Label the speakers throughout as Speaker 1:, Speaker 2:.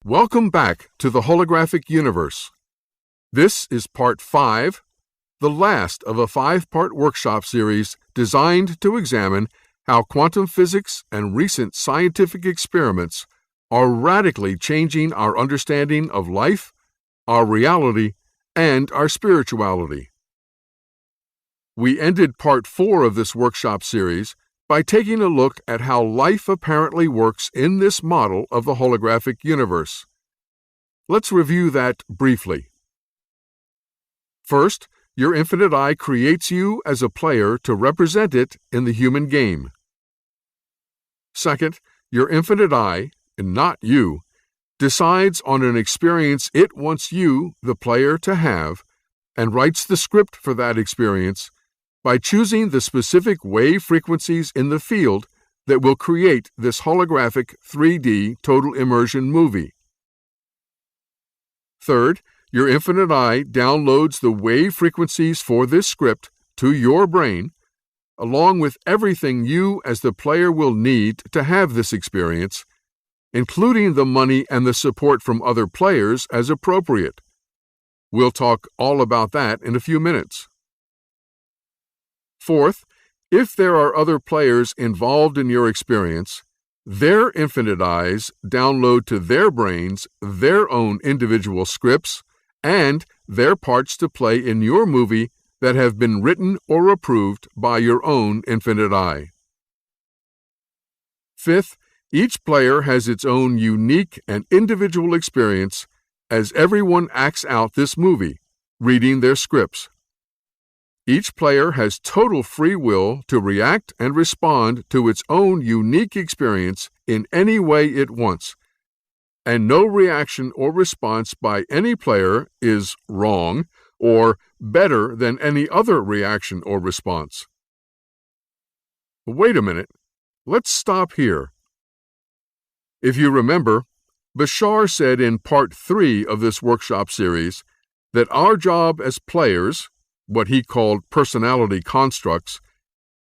Speaker 1: Welcome back to the Holographic Universe. This is Part 5, the last of a 5-part workshop series designed to examine how quantum physics and recent scientific experiments are radically changing our understanding of life, our reality, and our spirituality. We ended Part 4 of this workshop series by taking a look at how life apparently works in this model of the holographic universe. Let's review that briefly. First, your infinite I creates you as a player to represent it in the human game. Second, your infinite I, and not you, decides on an experience it wants you, the player, to have, and writes the script for that experience by choosing the specific wave frequencies in the field that will create this holographic 3D total immersion movie. Third, your infinite I downloads the wave frequencies for this script to your brain, along with everything you as the player will need to have this experience, including the money and the support from other players as appropriate. We'll talk all about that in a few minutes. Fourth, if there are other players involved in your experience, their infinite I's download to their brains their own individual scripts and their parts to play in your movie that have been written or approved by your own infinite I. Fifth, each player has its own unique and individual experience as everyone acts out this movie, reading their scripts. Each player has total free will to react and respond to its own unique experience in any way it wants, and no reaction or response by any player is wrong or better than any other reaction or response. Wait a minute. Let's stop here. If you remember, Bashar said in Part 3 of this workshop series that our job as players, what he called personality constructs,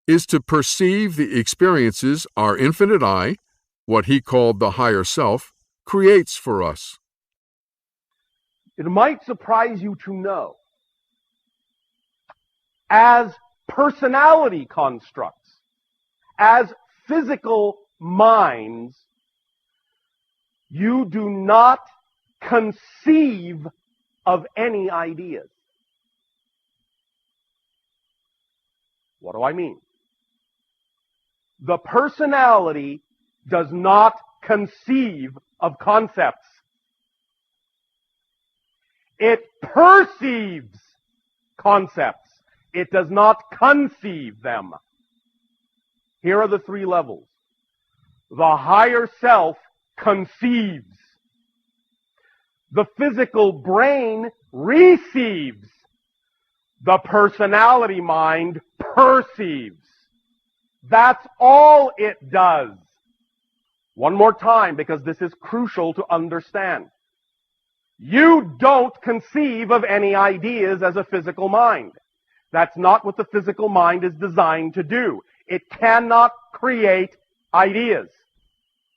Speaker 1: is to perceive the experiences our infinite I, what he called the higher self, creates for us.
Speaker 2: It might surprise you to know, as personality constructs, as physical minds, you do not conceive of any ideas. What do I mean? The personality does not conceive of concepts. It perceives concepts. It does not conceive them. Here are the 3 levels. The higher self conceives. The physical brain receives. The personality mind perceives. That's all it does. One more time, because this is crucial to understand. You don't conceive of any ideas as a physical mind. That's not what the physical mind is designed to do. It cannot create ideas.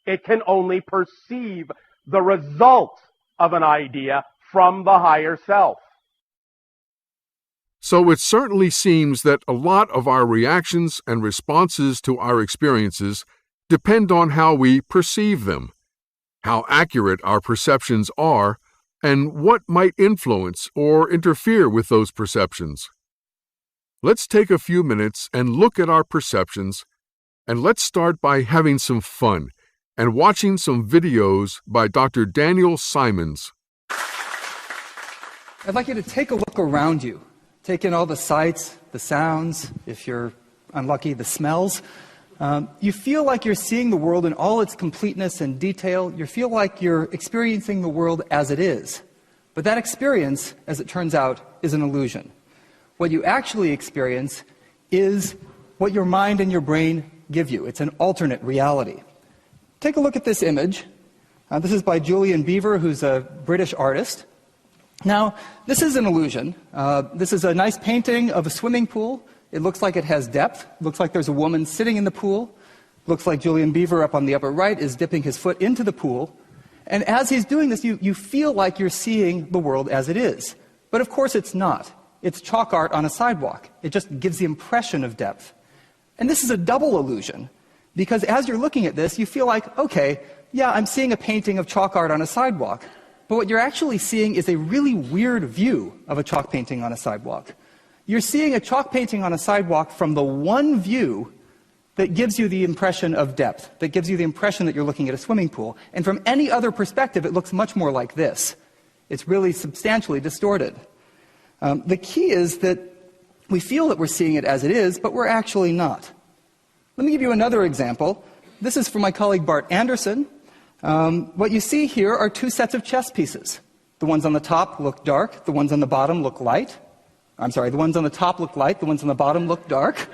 Speaker 2: It can only perceive the result of an idea from the higher self.
Speaker 1: So it certainly seems that a lot of our reactions and responses to our experiences depend on how we perceive them, how accurate our perceptions are, and what might influence or interfere with those perceptions. Let's take a few minutes and look at our perceptions, and let's start by having some fun and watching some videos by Dr. Daniel Simons.
Speaker 3: I'd like you to take a look around you. Take in all the sights, the sounds, if you're unlucky, the smells. You feel like you're seeing the world in all its completeness and detail. You feel like you're experiencing the world as it is. But that experience, as it turns out, is an illusion. What you actually experience is what your mind and your brain give you. It's an alternate reality. Take a look at this image. This is by Julian Beaver, who's a British artist. Now, this is an illusion. This is a nice painting of a swimming pool. It looks like it has depth. It looks like there's a woman sitting in the pool. It looks like Julian Beaver up on the upper right is dipping his foot into the pool. And as he's doing this, you feel like you're seeing the world as it is. But of course it's not. It's chalk art on a sidewalk. It just gives the impression of depth. And this is a double illusion, because as you're looking at this, you feel like, okay, yeah, I'm seeing a painting of chalk art on a sidewalk. But what you're actually seeing is a really weird view of a chalk painting on a sidewalk. You're seeing a chalk painting on a sidewalk from the one view that gives you the impression of depth, that gives you the impression that you're looking at a swimming pool. And from any other perspective, it looks much more like this. It's really substantially distorted. The key is that we feel that we're seeing it as it is, but we're actually not. Let me give you another example. This is from my colleague Bart Anderson. What you see here are two sets of chess pieces. The ones on the top look dark, the ones on the bottom look light. I'm sorry, the ones on the top look light, the ones on the bottom look dark.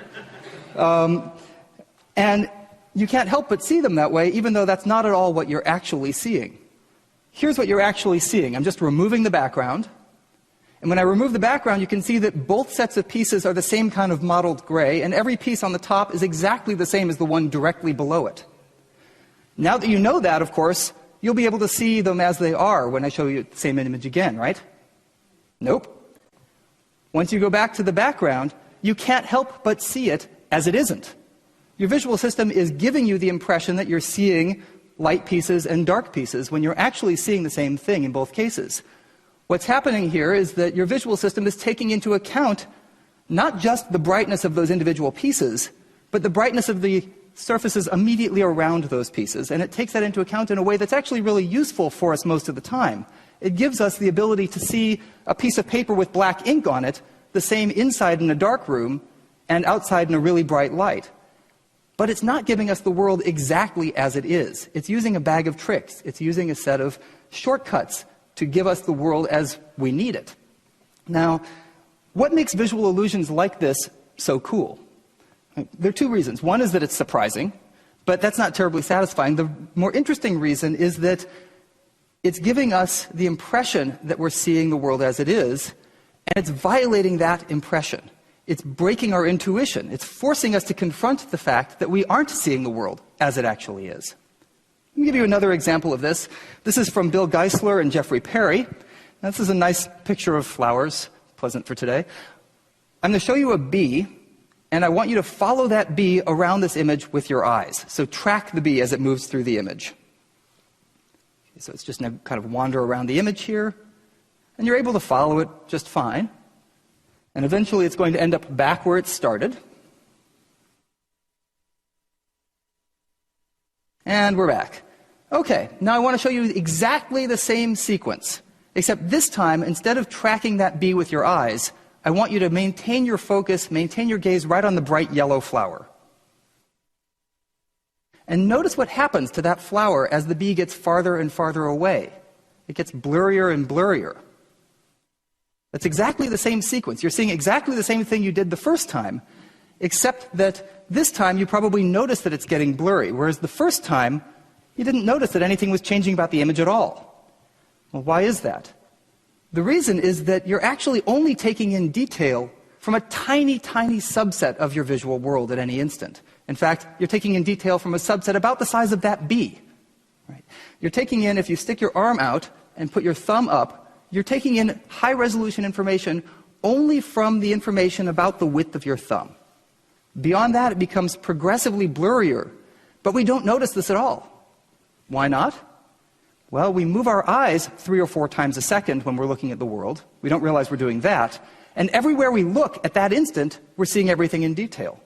Speaker 3: And you can't help but see them that way, even though that's not at all what you're actually seeing. Here's what you're actually seeing. I'm just removing the background. And when I remove the background, you can see that both sets of pieces are the same kind of mottled gray, and every piece on the top is exactly the same as the one directly below it. Now that you know that, of course, you'll be able to see them as they are when I show you the same image again, right? Nope. Once you go back to the background, you can't help but see it as it isn't. Your visual system is giving you the impression that you're seeing light pieces and dark pieces when you're actually seeing the same thing in both cases. What's happening here is that your visual system is taking into account not just the brightness of those individual pieces, but the brightness of the surfaces immediately around those pieces. And it takes that into account in a way that's actually really useful for us most of the time. It gives us the ability to see a piece of paper with black ink on it, the same inside in a dark room and outside in a really bright light. But it's not giving us the world exactly as it is. It's using a bag of tricks. It's using a set of shortcuts to give us the world as we need it. Now, what makes visual illusions like this so cool? There are two reasons. One is that it's surprising, but that's not terribly satisfying. The more interesting reason is that it's giving us the impression that we're seeing the world as it is, and it's violating that impression. It's breaking our intuition. It's forcing us to confront the fact that we aren't seeing the world as it actually is. Let me give you another example of this. This is from Bill Geisler and Jeffrey Perry. Now, this is a nice picture of flowers, pleasant for today. I'm going to show you a bee, and I want you to follow that bee around this image with your eyes. So track the bee as it moves through the image. Okay, so it's just going to kind of wander around the image here, and you're able to follow it just fine. And eventually it's going to end up back where it started. And we're back. Okay, now I want to show you exactly the same sequence, except this time, instead of tracking that bee with your eyes, I want you to maintain your focus, maintain your gaze right on the bright yellow flower. And notice what happens to that flower as the bee gets farther and farther away. It gets blurrier and blurrier. That's exactly the same sequence. You're seeing exactly the same thing you did the first time, except that this time you probably noticed that it's getting blurry, whereas the first time you didn't notice that anything was changing about the image at all. Well, why is that? The reason is that you're actually only taking in detail from a tiny, tiny subset of your visual world at any instant. In fact, you're taking in detail from a subset about the size of that bee. Right? You're taking in, if you stick your arm out and put your thumb up, you're taking in high-resolution information only from the information about the width of your thumb. Beyond that, it becomes progressively blurrier, but we don't notice this at all. Why not? Well, we move our eyes 3 or 4 times a second when we're looking at the world. We don't realize we're doing that. And everywhere we look at that instant, we're seeing everything in detail.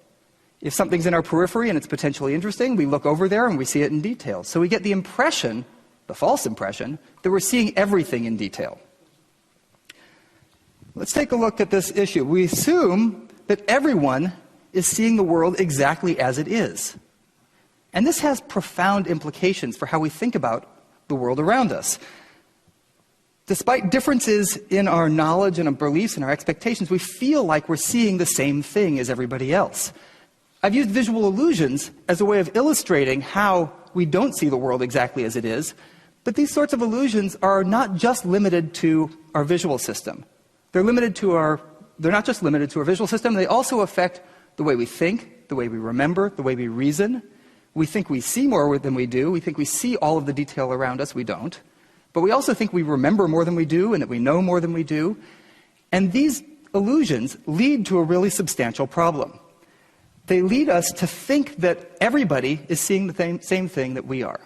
Speaker 3: If something's in our periphery and it's potentially interesting, we look over there and we see it in detail. So we get the impression, the false impression, that we're seeing everything in detail. Let's take a look at this issue. We assume that everyone is seeing the world exactly as it is. And this has profound implications for how we think about the world around us. Despite differences in our knowledge and our beliefs and our expectations, we feel like we're seeing the same thing as everybody else. I've used visual illusions as a way of illustrating how we don't see the world exactly as it is, but these sorts of illusions are not just limited to our visual system. They're not just limited to our visual system, they also affect the way we think, the way we remember, the way we reason. We think we see more than we do. We think we see all of the detail around us. We don't. But we also think we remember more than we do and that we know more than we do. And these illusions lead to a really substantial problem. They lead us to think that everybody is seeing the same thing that we are,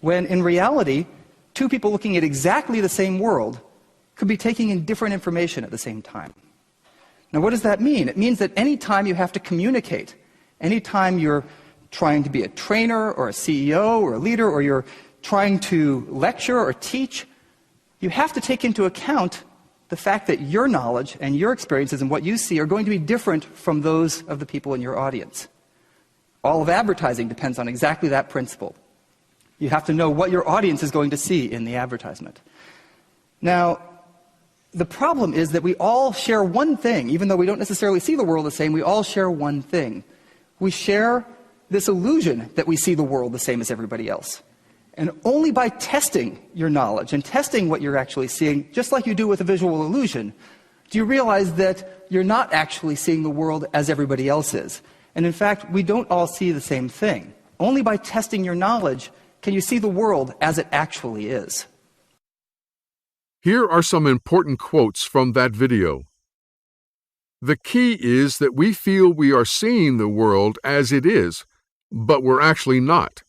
Speaker 3: when in reality, two people looking at exactly the same world could be taking in different information at the same time. Now, what does that mean? It means that any time you have to communicate, any time you're trying to be a trainer or a CEO or a leader, or you're trying to lecture or teach, you have to take into account the fact that your knowledge and your experiences and what you see are going to be different from those of the people in your audience. All of advertising depends on exactly that principle. You have to know what your audience is going to see in the advertisement. Now, the problem is that we all share one thing. Even though we don't necessarily see the world the same, we all share one thing. We share this illusion that we see the world the same as everybody else. And only by testing your knowledge and testing what you're actually seeing, just like you do with a visual illusion, do you realize that you're not actually seeing the world as everybody else is. And in fact, we don't all see the same thing. Only by testing your knowledge can you see the world as it actually is.
Speaker 1: Here are some important quotes from that video. The key is that we feel we are seeing the world as it is, but we're actually not.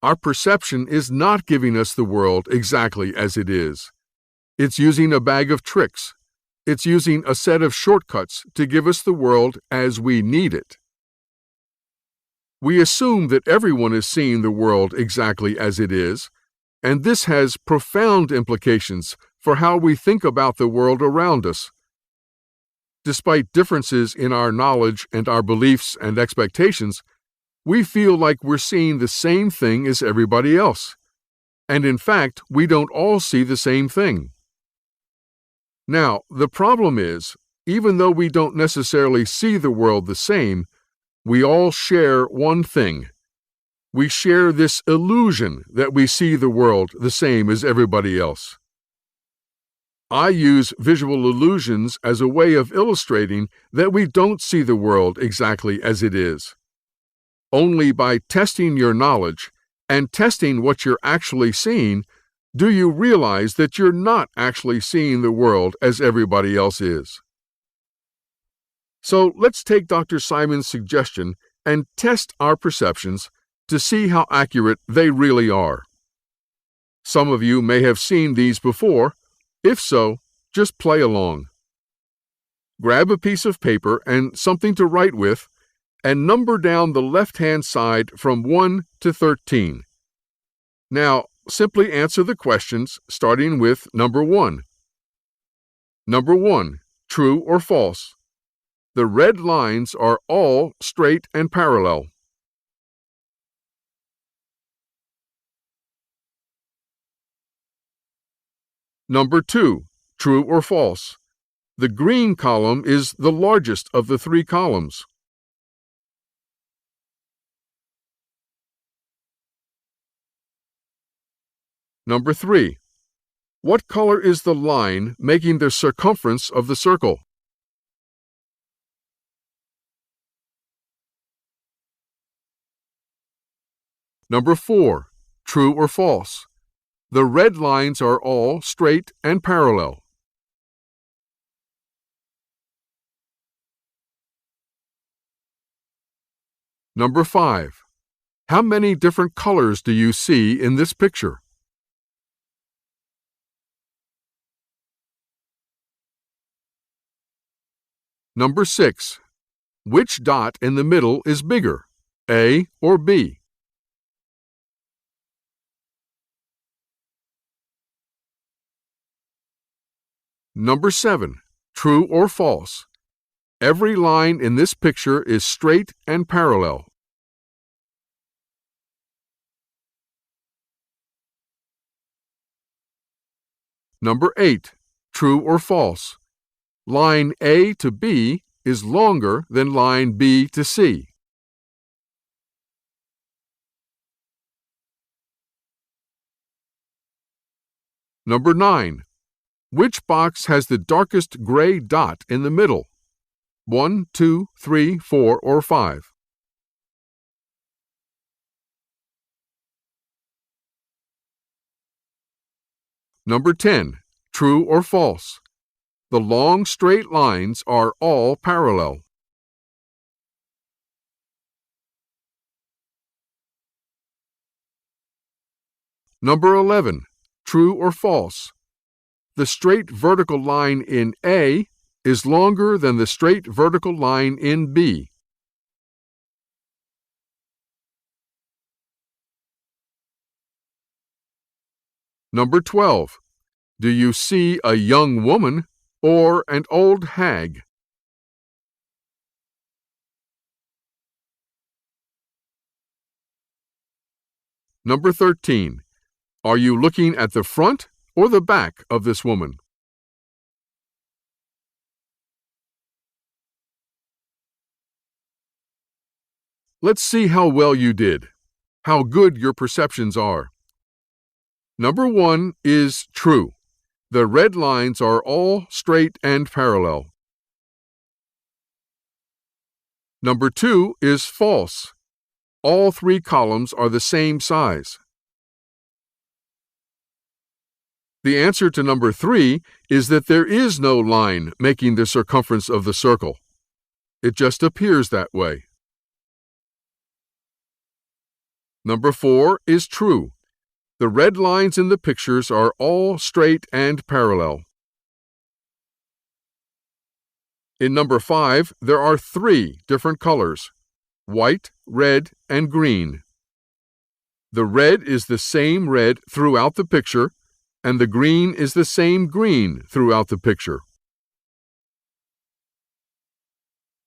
Speaker 1: Our perception is not giving us the world exactly as it is. It's using a bag of tricks. It's using a set of shortcuts to give us the world as we need it. We assume that everyone is seeing the world exactly as it is, and this has profound implications for how we think about the world around us. Despite differences in our knowledge and our beliefs and expectations, we feel like we're seeing the same thing as everybody else. And in fact, we don't all see the same thing. Now, the problem is, even though we don't necessarily see the world the same, we all share one thing. We share this illusion that we see the world the same as everybody else. I use visual illusions as a way of illustrating that we don't see the world exactly as it is. Only by testing your knowledge and testing what you're actually seeing do you realize that you're not actually seeing the world as everybody else is. So let's take Dr. Simon's suggestion and test our perceptions to see how accurate they really are. Some of you may have seen these before. If so, just play along. Grab a piece of paper and something to write with, and number down the left-hand side from 1 to 13. Now, simply answer the questions starting with number 1. Number 1, true or false? The red lines are all straight and parallel. Number 2, true or false? The green column is the largest of the 3 columns. Number 3, what color is the line making the circumference of the circle? Number 4, true or false? The red lines are all straight and parallel. Number 5, how many different colors do you see in this picture? Number 6, which dot in the middle is bigger, A or B? Number 7, true or false? Every line in this picture is straight and parallel. Number 8, true or false? Line A to B is longer than line B to C. Number 9, which box has the darkest gray dot in the middle? 1, 2, 3, 4, or 5? Number 10. True or false? The long straight lines are all parallel. Number 11. True or false? The straight vertical line in A is longer than the straight vertical line in B. Number 12. Do you see a young woman or an old hag? Number 13. Are you looking at the front or the back of this woman? Let's see how well you did, how good your perceptions are. Number 1 is true. The red lines are all straight and parallel. Number 2 is false. All 3 columns are the same size. The answer to number 3 is that there is no line making the circumference of the circle. It just appears that way. Number 4 is true. The red lines in the pictures are all straight and parallel. In number 5, there are 3 different colors: white, red, and green. The red is the same red throughout the picture, and the green is the same green throughout the picture.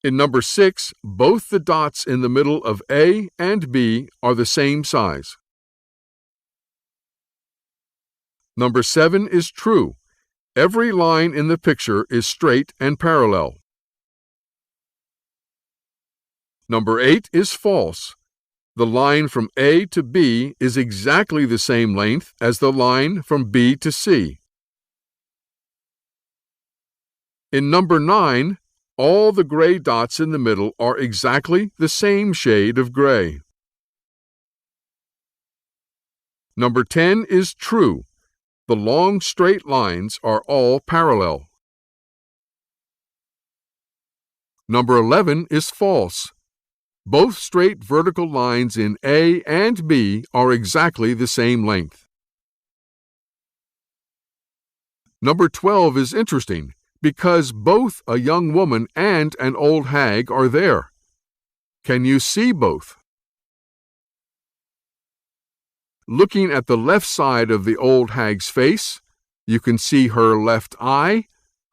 Speaker 1: In number 6, both the dots in the middle of A and B are the same size. Number 7 is true. Every line in the picture is straight and parallel. Number 8 is false. The line from A to B is exactly the same length as the line from B to C. In number 9, all the gray dots in the middle are exactly the same shade of gray. Number 10 is true. The long straight lines are all parallel. Number 11 is false. Both straight vertical lines in A and B are exactly the same length. Number 12 is interesting because both a young woman and an old hag are there. Can you see both? Looking at the left side of the old hag's face, you can see her left eye,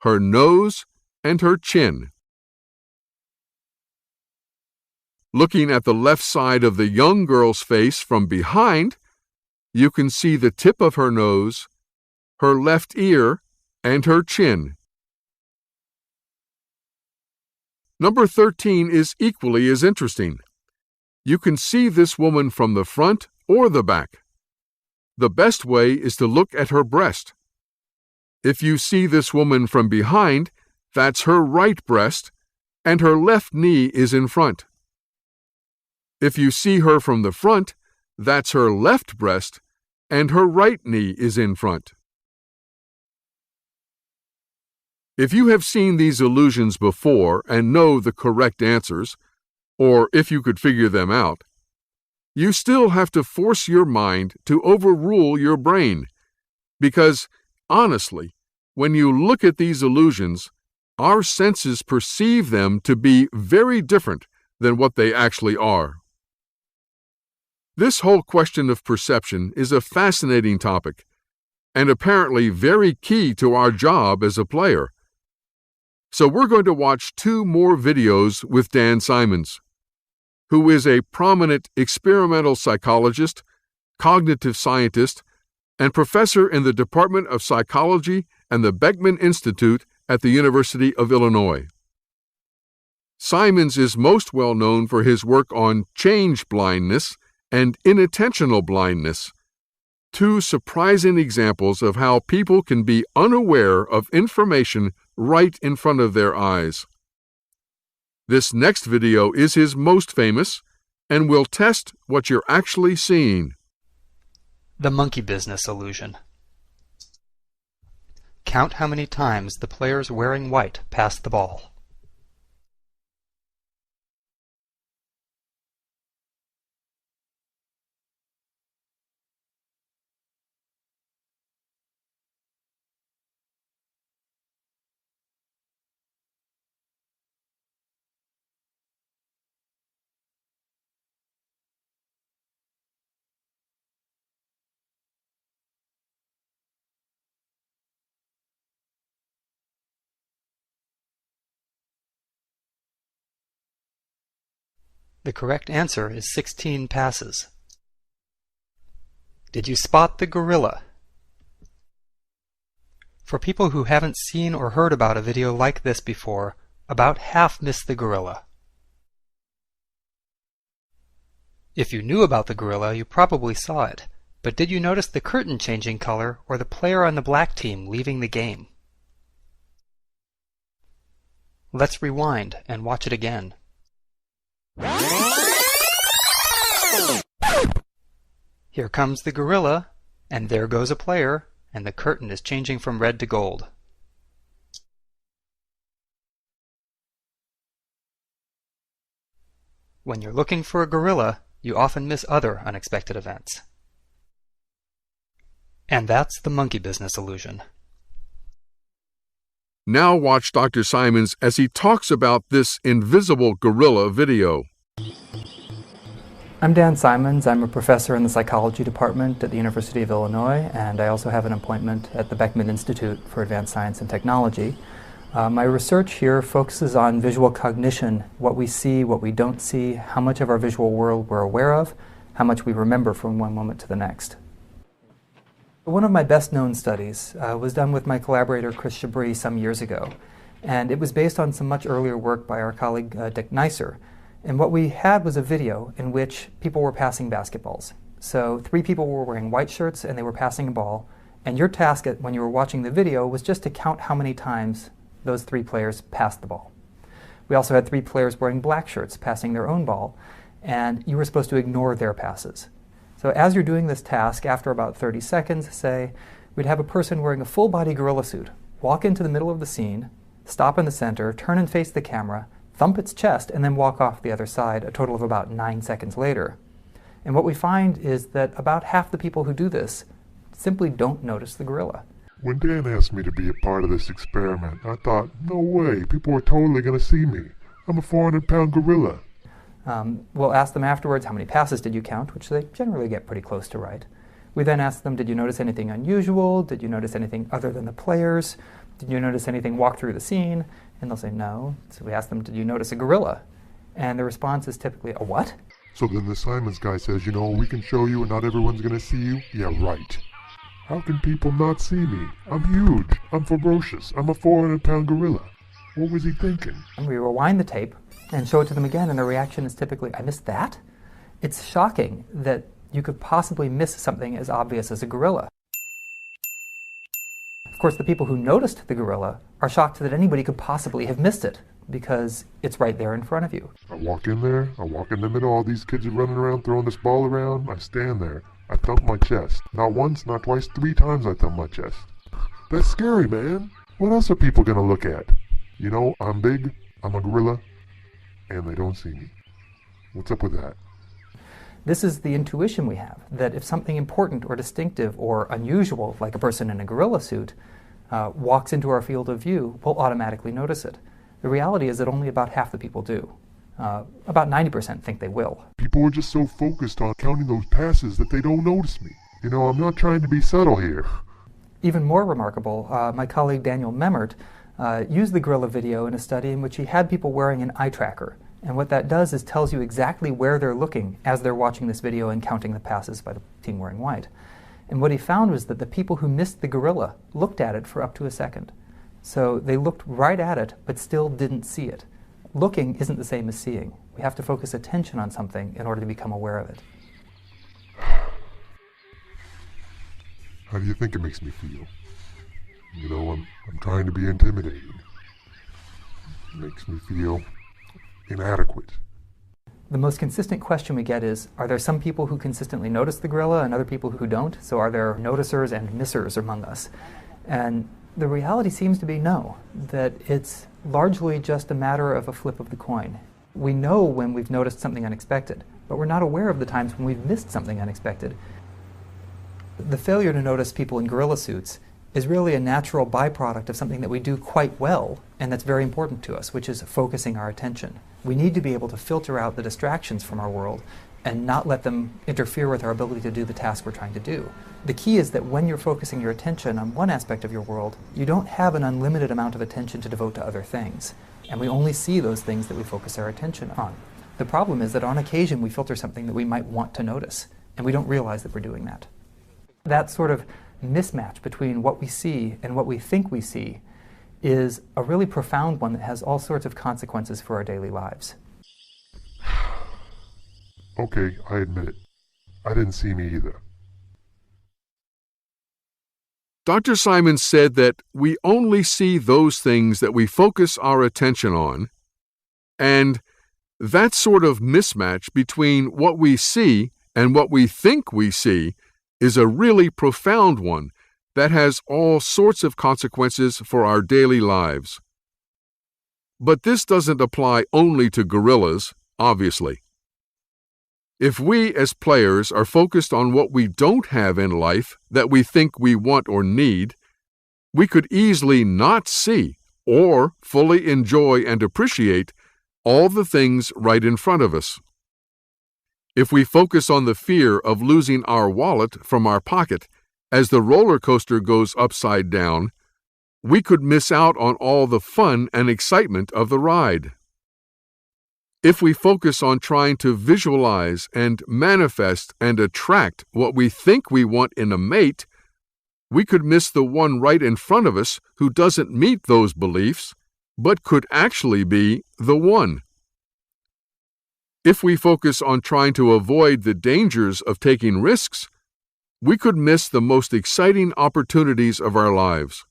Speaker 1: her nose, and her chin. Looking at the left side of the young girl's face from behind, you can see the tip of her nose, her left ear, and her chin. Number 13 is equally as interesting. You can see this woman from the front or the back. The best way is to look at her breast. If you see this woman from behind, that's her right breast, and her left knee is in front. If you see her from the front, that's her left breast, and her right knee is in front. If you have seen these illusions before and know the correct answers, or if you could figure them out, you still have to force your mind to overrule your brain, because, honestly, when you look at these illusions, our senses perceive them to be very different than what they actually are. This whole question of perception is a fascinating topic, and apparently very key to our job as a player. So we're going to watch 2 more videos with Dan Simons, who is a prominent experimental psychologist, cognitive scientist, and professor in the Department of Psychology and the Beckman Institute at the University of Illinois. Simons is most well known for his work on change blindness and inattentional blindness, 2 surprising examples of how people can be unaware of information right in front of their eyes. This next video is his most famous and will test what you're actually seeing.
Speaker 3: The monkey business illusion. Count how many times the players wearing white pass the ball. The correct answer is 16 passes. Did you spot the gorilla? For people who haven't seen or heard about a video like this before, about half miss the gorilla. If you knew about the gorilla, you probably saw it, but did you notice the curtain changing color or the player on the black team leaving the game? Let's rewind and watch it again. Here comes the gorilla, and there goes a player, and the curtain is changing from red to gold. When you're looking for a gorilla, you often miss other unexpected events. And that's the monkey business illusion.
Speaker 1: Now watch Dr. Simons as he talks about this invisible gorilla video.
Speaker 3: I'm Dan Simons. I'm a professor in the psychology department at the University of Illinois, and I also have an appointment at the Beckman Institute for Advanced Science and Technology. My research here focuses on visual cognition, what we see, what we don't see, how much of our visual world we're aware of, how much we remember from one moment to the next. One of my best-known studies was done with my collaborator Chris Chabris some years ago, and it was based on some much earlier work by our colleague Dick Neisser. And what we had was a video in which people were passing basketballs. So 3 people were wearing white shirts and they were passing a ball, and your task when you were watching the video was just to count how many times those 3 players passed the ball. We also had 3 players wearing black shirts passing their own ball, and you were supposed to ignore their passes. So as you're doing this task, after about 30 seconds, say, we'd have a person wearing a full-body gorilla suit walk into the middle of the scene, stop in the center, turn and face the camera, thump its chest, and then walk off the other side a total of about 9 seconds later. And what we find is that about half the people who do this simply don't notice the gorilla.
Speaker 4: When Dan asked me to be a part of this experiment, I thought, no way, people are totally going to see me. I'm a 400-pound gorilla.
Speaker 3: We'll ask them afterwards, how many passes did you count, which they generally get pretty close to right. We then ask them, did you notice anything unusual? Did you notice anything other than the players? Did you notice anything walk through the scene? And they'll say no. So we ask them, did you notice a gorilla? And the response is typically, a what?
Speaker 4: So then the Simons guy says, you know, we can show you and not everyone's going to see you? Yeah, right. How can people not see me? I'm huge. I'm ferocious. I'm a 400-pound gorilla. What was he thinking?
Speaker 3: And we rewind the tape and show it to them again, and the reaction is typically, I missed that? It's shocking that you could possibly miss something as obvious as a gorilla. Of course, the people who noticed the gorilla are shocked that anybody could possibly have missed it, because it's right there in front of you.
Speaker 4: I walk in there, I walk in the middle, all these kids are running around throwing this ball around, I stand there, I thump my chest. Not once, not twice, 3 times I thump my chest. That's scary, man. What else are people gonna look at? You know, I'm big, I'm a gorilla, and they don't see me. What's up with that?
Speaker 3: This is the intuition we have, that if something important or distinctive or unusual, like a person in a gorilla suit, walks into our field of view, we'll automatically notice it. The reality is that only about half the people do. About 90% think they will.
Speaker 4: People are just so focused on counting those passes that they don't notice me. You know, I'm not trying to be subtle here.
Speaker 3: Even more remarkable, my colleague Daniel Memmert used the gorilla video in a study in which he had people wearing an eye tracker. And what that does is tells you exactly where they're looking as they're watching this video and counting the passes by the team wearing white. And what he found was that the people who missed the gorilla looked at it for up to a second. So they looked right at it, but still didn't see it. Looking isn't the same as seeing. We have to focus attention on something in order to become aware of it.
Speaker 4: How do you think it makes me feel? You know, I'm trying to be intimidating. It makes me feel inadequate.
Speaker 3: The most consistent question we get is, are there some people who consistently notice the gorilla and other people who don't? So are there noticers and missers among us? And The reality seems to be no, that it's largely just a matter of a flip of the coin. We know when we've noticed something unexpected, but we're not aware of the times when we've missed something unexpected. The failure to notice people in gorilla suits is really a natural byproduct of something that we do quite well and that's very important to us, which is focusing our attention. We need to be able to filter out the distractions from our world and not let them interfere with our ability to do the task we're trying to do. The key is that when you're focusing your attention on one aspect of your world, you don't have an unlimited amount of attention to devote to other things. And we only see those things that we focus our attention on. The problem is that on occasion we filter something that we might want to notice, and we don't realize that we're doing that. That sort of mismatch between what we see and what we think we see is a really profound one that has all sorts of consequences for our daily lives.
Speaker 4: Okay, I admit it. I didn't see me either.
Speaker 1: Dr. Simons said that we only see those things that we focus our attention on, and that sort of mismatch between what we see and what we think we see is a really profound one that has all sorts of consequences for our daily lives. But this doesn't apply only to gorillas, obviously. If we as players are focused on what we don't have in life that we think we want or need, we could easily not see or fully enjoy and appreciate all the things right in front of us. If we focus on the fear of losing our wallet from our pocket as the roller coaster goes upside down, we could miss out on all the fun and excitement of the ride. If we focus on trying to visualize and manifest and attract what we think we want in a mate, we could miss the one right in front of us who doesn't meet those beliefs, but could actually be the one. If we focus on trying to avoid the dangers of taking risks, we could miss the most exciting opportunities of our lives.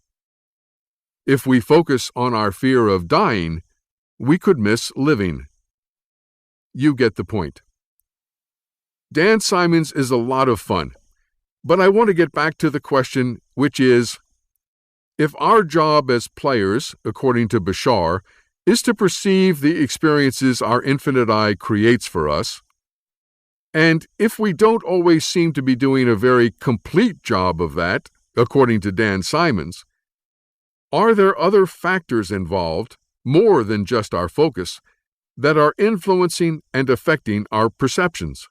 Speaker 1: If we focus on our fear of dying, we could miss living. You get the point. Dan Simons is a lot of fun, but I want to get back to the question, which is, if our job as players, according to Bashar, is to perceive the experiences our infinite eye creates for us, and if we don't always seem to be doing a very complete job of that, according to Dan Simons, are there other factors involved, more than just our focus, that are influencing and affecting our perceptions,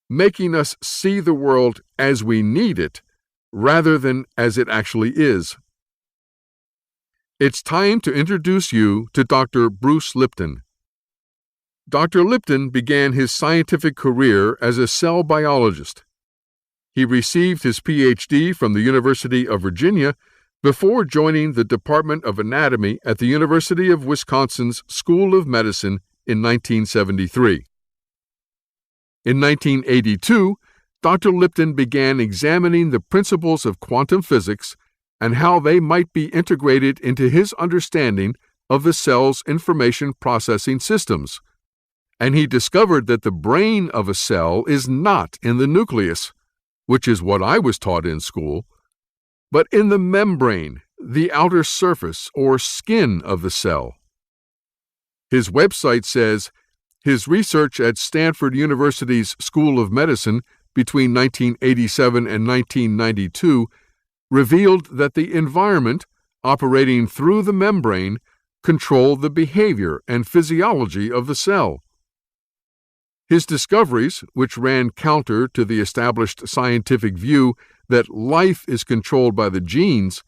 Speaker 1: making us see the world as we need it rather than as it actually is? It's time to introduce you to Dr. Bruce Lipton. Dr. Lipton began his scientific career as a cell biologist. He received his Ph.D. from the University of Virginia before joining the Department of Anatomy at the University of Wisconsin's School of Medicine in 1973. In 1982, Dr. Lipton began examining the principles of quantum physics and how they might be integrated into his understanding of the cell's information processing systems. And he discovered that the brain of a cell is not in the nucleus, which is what I was taught in school, but in the membrane, the outer surface or skin of the cell. His website says his research at Stanford University's School of Medicine between 1987 and 1992 revealed that the environment operating through the membrane controlled the behavior and physiology of the cell. His discoveries, which ran counter to the established scientific view that life is controlled by the genes,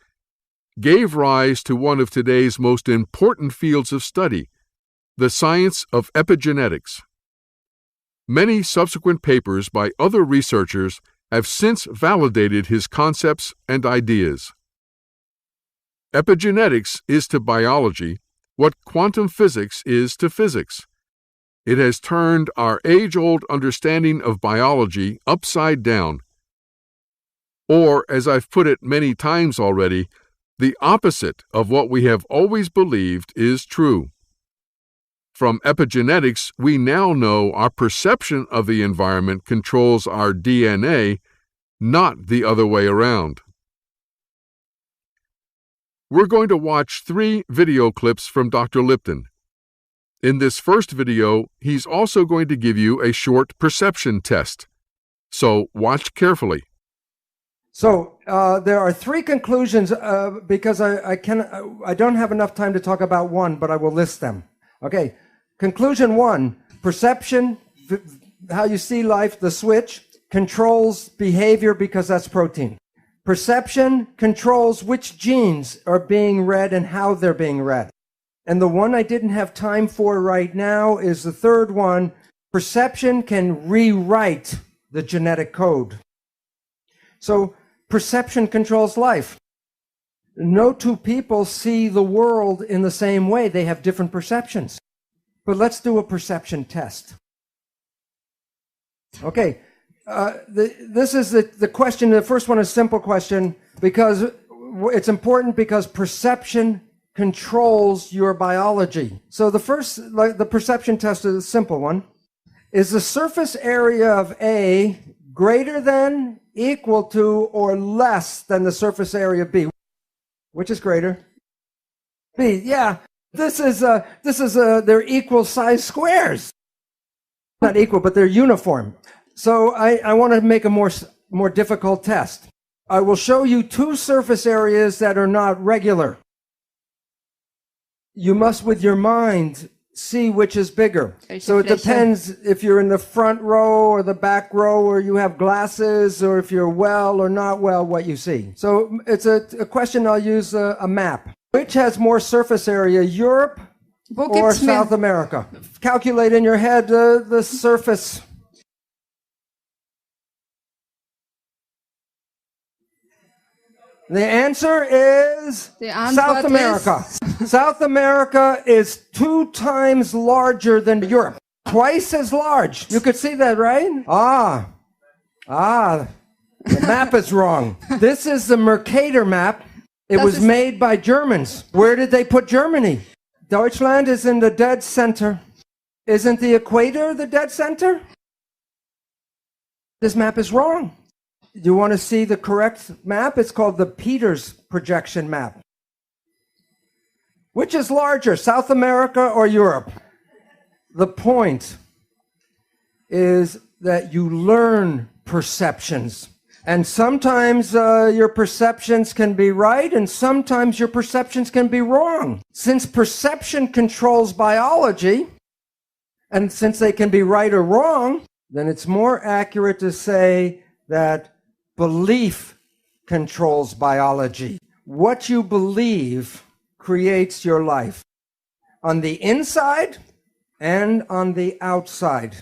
Speaker 1: gave rise to one of today's most important fields of study, the science of epigenetics. Many subsequent papers by other researchers have since validated his concepts and ideas. Epigenetics is to biology what quantum physics is to physics. It has turned our age-old understanding of biology upside down. Or, as I've put it many times already, the opposite of what we have always believed is true. From epigenetics, we now know our perception of the environment controls our DNA, not the other way around. we're going to watch 3 video clips from Dr. Lipton. In this first video, he's also going to give you a short perception test. So watch carefully.
Speaker 5: So there are 3 conclusions because I don't have enough time to talk about one, but I will list them. Okay, conclusion 1, perception, how you see life, the switch, controls behavior because that's protein. Perception controls which genes are being read and how they're being read. And the one I didn't have time for right now is the third one. Perception can rewrite the genetic code. So perception controls life. No 2 people see the world in the same way. They have different perceptions. But let's do a perception test. Okay, this is the question. The first one is a simple question because it's important because perception controls your biology. So the perception test is a simple one. Is the surface area of A greater than, equal to, or less than the surface area of B? Which is greater? B, yeah. This is they're equal size squares. Not equal, but they're uniform. So I want to make a more difficult test. I will show you 2 surface areas that are not regular. You must, with your mind, see which is bigger. So it depends if you're in the front row or the back row, or you have glasses, or if you're well or not well, what you see. So it's a question. I'll use a map. Which has more surface area, Europe or South America? Calculate in your head the surface. The answer is South America. South America is 2 times larger than Europe. Twice as large. You could see that, right? The map is wrong. This is the Mercator map. It was made by Germans. Where did they put Germany? Deutschland is in the dead center. Isn't the equator the dead center? This map is wrong. You want to see the correct map? It's called the Peters projection map. Which is larger, South America or Europe? The point is that you learn perceptions. And sometimes your perceptions can be right, and sometimes your perceptions can be wrong. Since perception controls biology, and since they can be right or wrong, then it's more accurate to say that belief controls biology. What you believe creates your life on the inside and on the outside.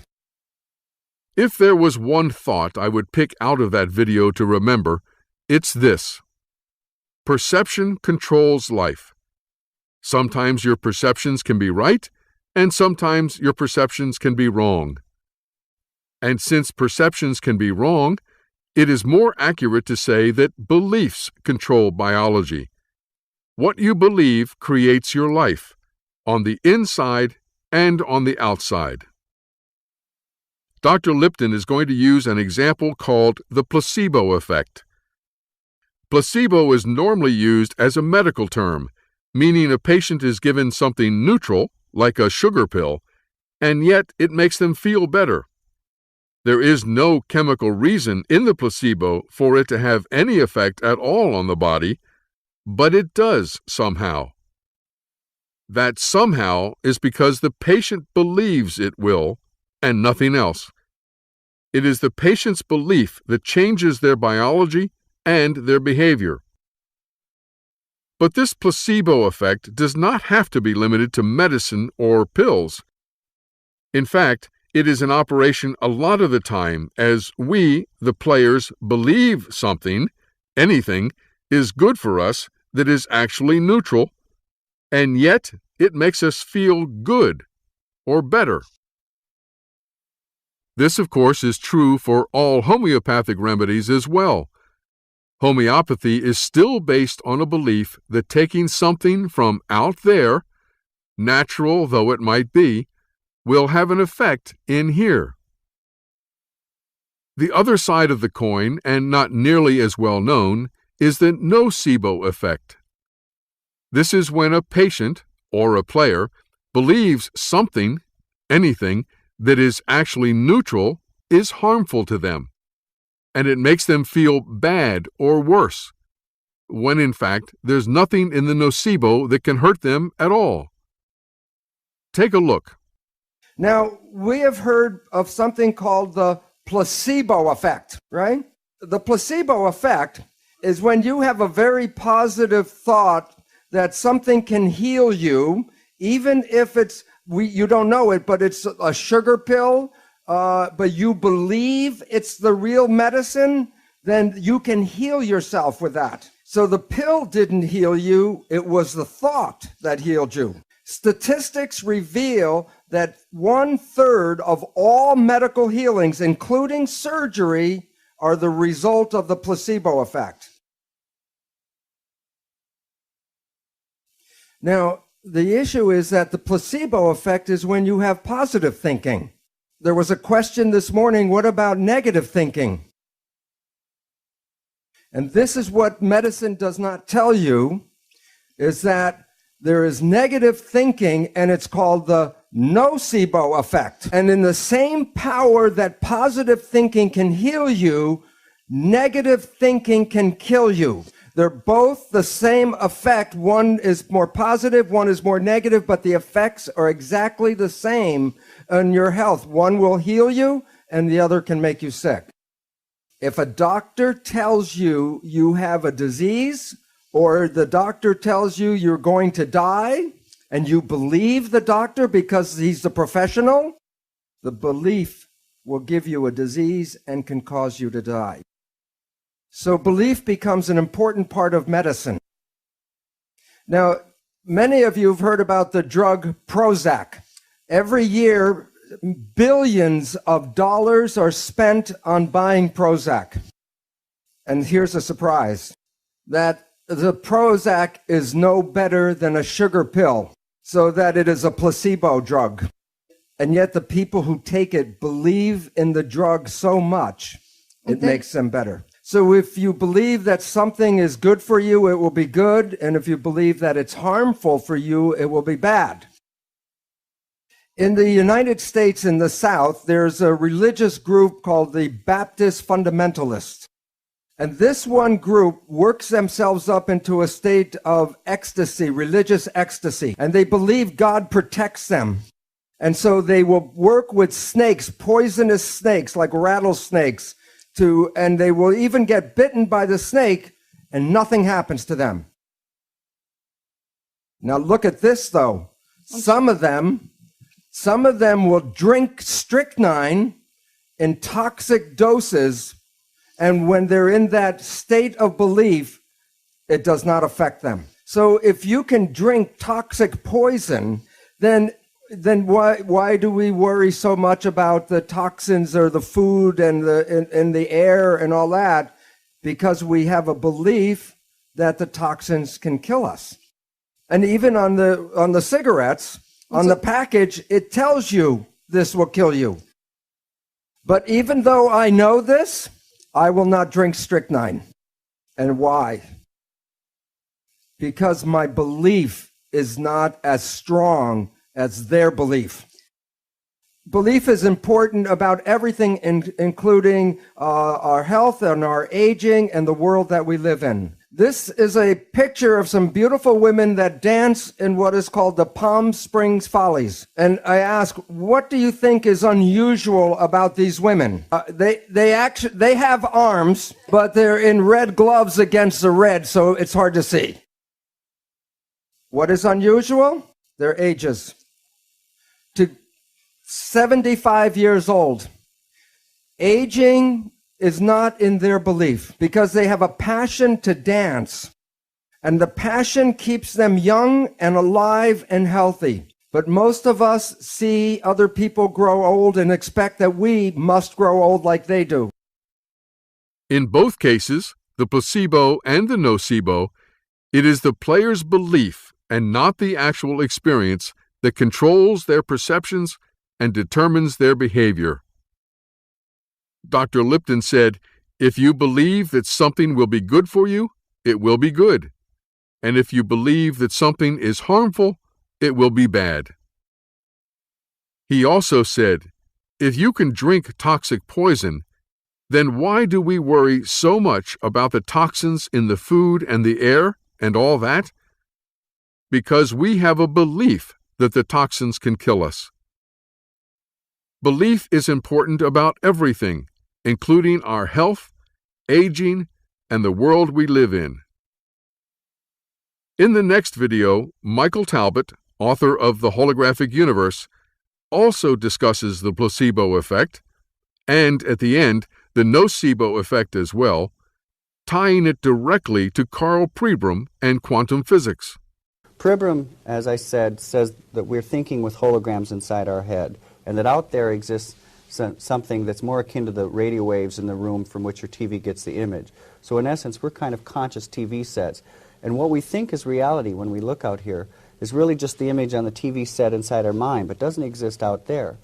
Speaker 1: If there was one thought I would pick out of that video to remember, it's this. Perception controls life. Sometimes your perceptions can be right, and sometimes your perceptions can be wrong. And since perceptions can be wrong, it is more accurate to say that beliefs control biology. What you believe creates your life, on the inside and on the outside. Dr. Lipton is going to use an example called the placebo effect. Placebo is normally used as a medical term, meaning a patient is given something neutral, like a sugar pill, and yet it makes them feel better. There is no chemical reason in the placebo for it to have any effect at all on the body, but it does somehow. That somehow is because the patient believes it will, and nothing else. It is the patient's belief that changes their biology and their behavior. But this placebo effect does not have to be limited to medicine or pills. In fact, it is in operation a lot of the time as we, the players, believe something, anything, is good for us that is actually neutral, and yet it makes us feel good or better. This, of course, is true for all homeopathic remedies as well. Homeopathy is still based on a belief that taking something from out there, natural though it might be, will have an effect in here. The other side of the coin, and not nearly as well known, is the nocebo effect. This is when a patient or a player believes something, anything, that is actually neutral is harmful to them, and it makes them feel bad or worse, when in fact there's nothing in the nocebo that can hurt them at all. Take a look.
Speaker 5: Now, we have heard of something called the placebo effect, right? The placebo effect is when you have a very positive thought that something can heal you, even if you don't know it, but it's a sugar pill, but you believe it's the real medicine, then you can heal yourself with that. So the pill didn't heal you, it was the thought that healed you. Statistics reveal that 1/3 of all medical healings, including surgery, are the result of the placebo effect. Now, the issue is that the placebo effect is when you have positive thinking. There was a question this morning, what about negative thinking? And this is what medicine does not tell you, is that there is negative thinking, and it's called the nocebo effect. And in the same power that positive thinking can heal you, negative thinking can kill you. They're both the same effect. One is more positive, one is more negative, but the effects are exactly the same on your health. One will heal you, and the other can make you sick. If a doctor tells you you have a disease, or the doctor tells you you're going to die, and you believe the doctor because he's the professional, the belief will give you a disease and can cause you to die. So belief becomes an important part of medicine. Now, many of you have heard about the drug Prozac. Every year, billions of dollars are spent on buying Prozac. And here's a surprise, that the Prozac is no better than a sugar pill, so that it is a placebo drug. And yet the people who take it believe in the drug so much, it makes them better. So if you believe that something is good for you, it will be good. And if you believe that it's harmful for you, it will be bad. In the United States, in the South, there's a religious group called the Baptist Fundamentalists. And this one group works themselves up into a state of ecstasy, religious ecstasy. And they believe God protects them. And so they will work with snakes, poisonous snakes like rattlesnakes, and they will even get bitten by the snake and nothing happens to them. Now look at this though. Some of them will drink strychnine in toxic doses, and when they're in that state of belief, it does not affect them. So if you can drink toxic poison, then why do we worry so much about the toxins or the food and the air and all that? Because we have a belief that the toxins can kill us. And even on the cigarettes, on the package, it tells you this will kill you. But even though I know this, I will not drink strychnine. And why? Because my belief is not as strong as their belief. Belief is important about everything, including our health and our aging and the world that we live in. This is a picture of some beautiful women that dance in what is called the Palm Springs Follies. And I ask, what do you think is unusual about these women? They have arms, but they're in red gloves against the red, so it's hard to see. What is unusual? Their ages. To 75 years old. Aging is not in their belief because they have a passion to dance. And the passion keeps them young and alive and healthy. But most of us see other people grow old and expect that we must grow old like they do.
Speaker 1: In both cases, the placebo and the nocebo, it is the player's belief and not the actual experience that controls their perceptions and determines their behavior. Dr. Lipton said, "If you believe that something will be good for you, it will be good. and if you believe that something is harmful, it will be bad. He also said, if you can drink toxic poison, then why do we worry so much about the toxins in the food and the air and all that? Because we have a belief that the toxins can kill us. Belief is important about everything, including our health, aging, and the world we live in. In the next video, Michael Talbot, author of The Holographic Universe, also discusses the placebo effect, and at the end, the nocebo effect as well, tying it directly to Carl Pribram and quantum physics.
Speaker 6: Pribram, as I said, says that we're thinking with holograms inside our head, and that out there exists something that's more akin to the radio waves in the room from which your TV gets the image. So in essence, we're kind of conscious TV sets. And what we think is reality when we look out here is really just the image on the TV set inside our mind, but doesn't exist out there.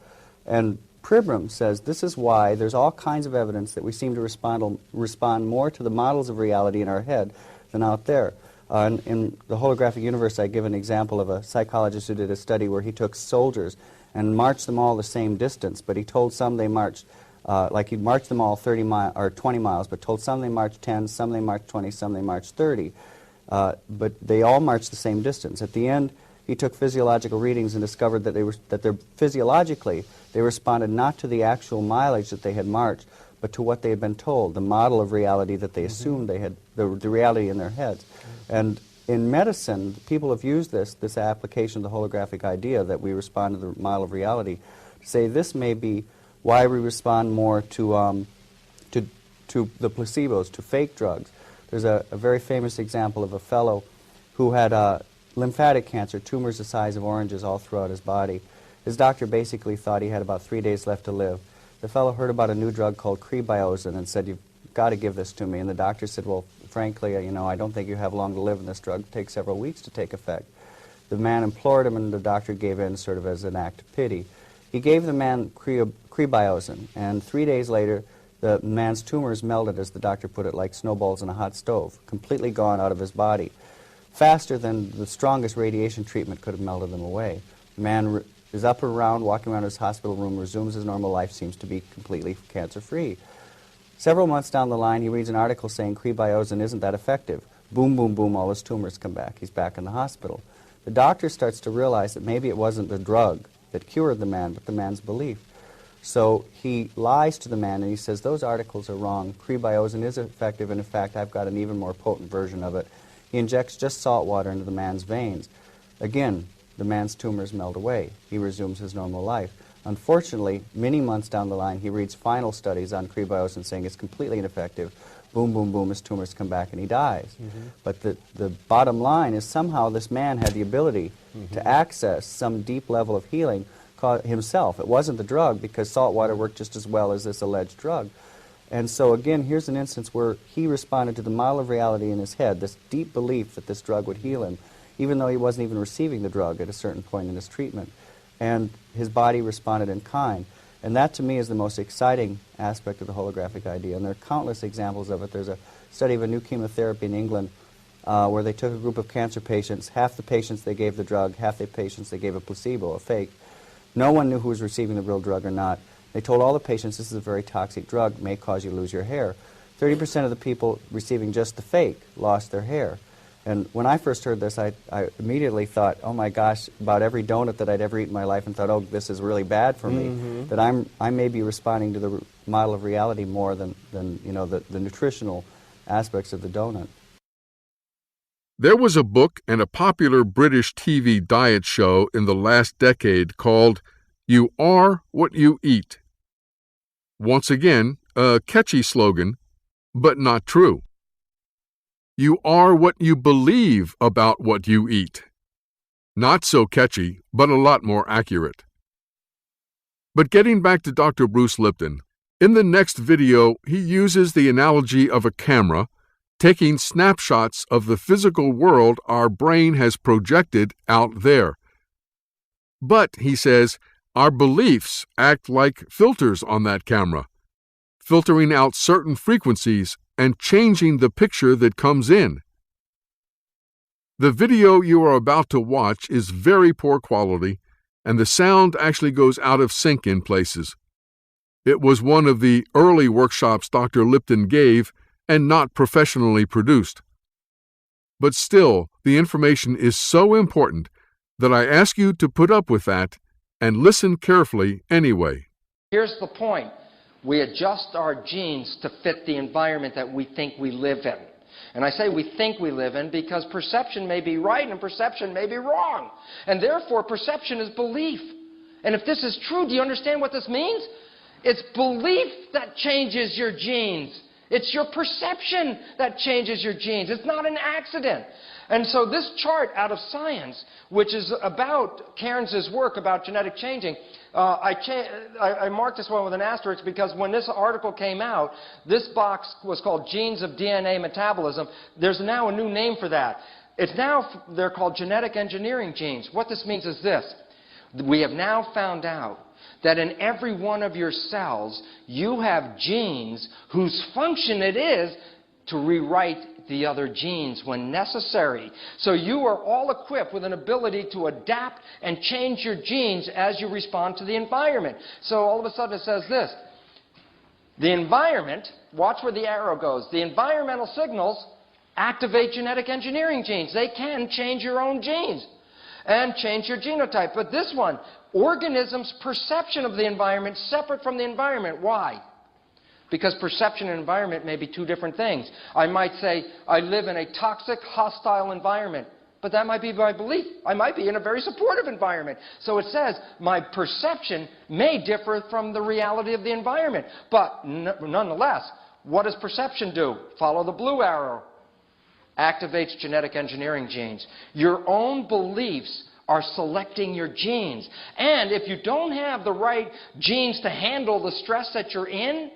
Speaker 6: And Pribram says this is why there's all kinds of evidence that we seem to respond more to the models of reality in our head than out there. In the holographic universe, I give an example of a psychologist who did a study where he took soldiers and marched them all the same distance, but he told some they marched, like he'd march them all 30 or 20 miles, but told some they marched 10, some they marched 20, some they marched 30. But they all marched the same distance. At the end, he took physiological readings and discovered that physiologically they responded not to the actual mileage that they had marched, but to what they had been told, the model of reality that they assumed they had, the reality in their heads. And in medicine, people have used this application of the holographic idea that we respond to the model of reality to say this may be why we respond more to the placebos, to fake drugs. There's a very famous example of a fellow who had lymphatic cancer, tumors the size of oranges all throughout his body. His doctor basically thought he had about 3 days left to live. The fellow heard about a new drug called Crebiozin and said, "You've got to give this to me." And the doctor said, "Well, frankly, I don't think you have long to live, and this drug takes several weeks to take effect." The man implored him, and the doctor gave in sort of as an act of pity. He gave the man Crebiozin, and 3 days later, the man's tumors melted, as the doctor put it, like snowballs in a hot stove, completely gone out of his body, faster than the strongest radiation treatment could have melted them away. The man is up and around, walking around his hospital room, resumes his normal life, seems to be completely cancer-free. Several months down the line, he reads an article saying Crebiozin isn't that effective. Boom, boom, boom, all his tumors come back. He's back in the hospital. The doctor starts to realize that maybe it wasn't the drug that cured the man, but the man's belief. So he lies to the man and he says, "Those articles are wrong. Crebiozin is effective, and in fact, I've got an even more potent version of it." He injects just salt water into the man's veins. Again, the man's tumors melt away. He resumes his normal life. Unfortunately, many months down the line, he reads final studies on Crebiozin saying it's completely ineffective. Boom, boom, boom, his tumors come back and he dies. But the bottom line is somehow this man had the ability to access some deep level of healing himself. It wasn't the drug, because salt water worked just as well as this alleged drug. And so again, here's an instance where he responded to the model of reality in his head, this deep belief that this drug would heal him, even though he wasn't even receiving the drug at a certain point in his treatment. And his body responded in kind. And that, to me, is the most exciting aspect of the holographic idea. And there are countless examples of it. There's a study of a new chemotherapy in England where they took a group of cancer patients. Half the patients they gave the drug, half the patients they gave a placebo, a fake. No one knew who was receiving the real drug or not. They told all the patients, this is a very toxic drug, may cause you to lose your hair. 30% of the people receiving just the fake lost their hair. And when I first heard this, I immediately thought, oh my gosh, about every donut that I'd ever eaten in my life, and thought, oh, this is really bad for me. That I may be responding to the model of reality more than the nutritional aspects of the donut.
Speaker 1: There was a book and a popular British TV diet show in the last decade called "You Are What You Eat." Once again, a catchy slogan, but not true. You are what you believe about what you eat. Not so catchy, but a lot more accurate. But getting back to Dr. Bruce Lipton, in the next video, he uses the analogy of a camera, taking snapshots of the physical world our brain has projected out there. But, he says, our beliefs act like filters on that camera, filtering out certain frequencies and changing the picture that comes in. The video you are about to watch is very poor quality, and the sound actually goes out of sync in places. It was one of the early workshops Dr. Lipton gave and not professionally produced. But still, the information is so important that I ask you to put up with that and listen carefully anyway.
Speaker 7: Here's the point. We adjust our genes to fit the environment that we think we live in. And I say we think we live in because perception may be right and perception may be wrong. And therefore, perception is belief. And if this is true, do you understand what this means? It's belief that changes your genes. It's your perception that changes your genes. It's not an accident. And so this chart out of Science, which is about Cairns' work about genetic changing, I marked this one with an asterisk because when this article came out, this box was called Genes of DNA Metabolism. There's now a new name for that. They're called genetic engineering genes. What this means is this. We have now found out that in every one of your cells, you have genes whose function it is to rewrite the other genes when necessary. So you are all equipped with an ability to adapt and change your genes as you respond to the environment. So all of a sudden it says this. The environment, watch where the arrow goes, the environmental signals activate genetic engineering genes. They can change your own genes and change your genotype. But this one, organisms' perception of the environment separate from the environment. Why? Because perception and environment may be two different things. I might say, I live in a toxic, hostile environment. But that might be my belief. I might be in a very supportive environment. So it says, my perception may differ from the reality of the environment. But nonetheless, what does perception do? Follow the blue arrow. Activates genetic engineering genes. Your own beliefs are selecting your genes. And if you don't have the right genes to handle the stress that you're in,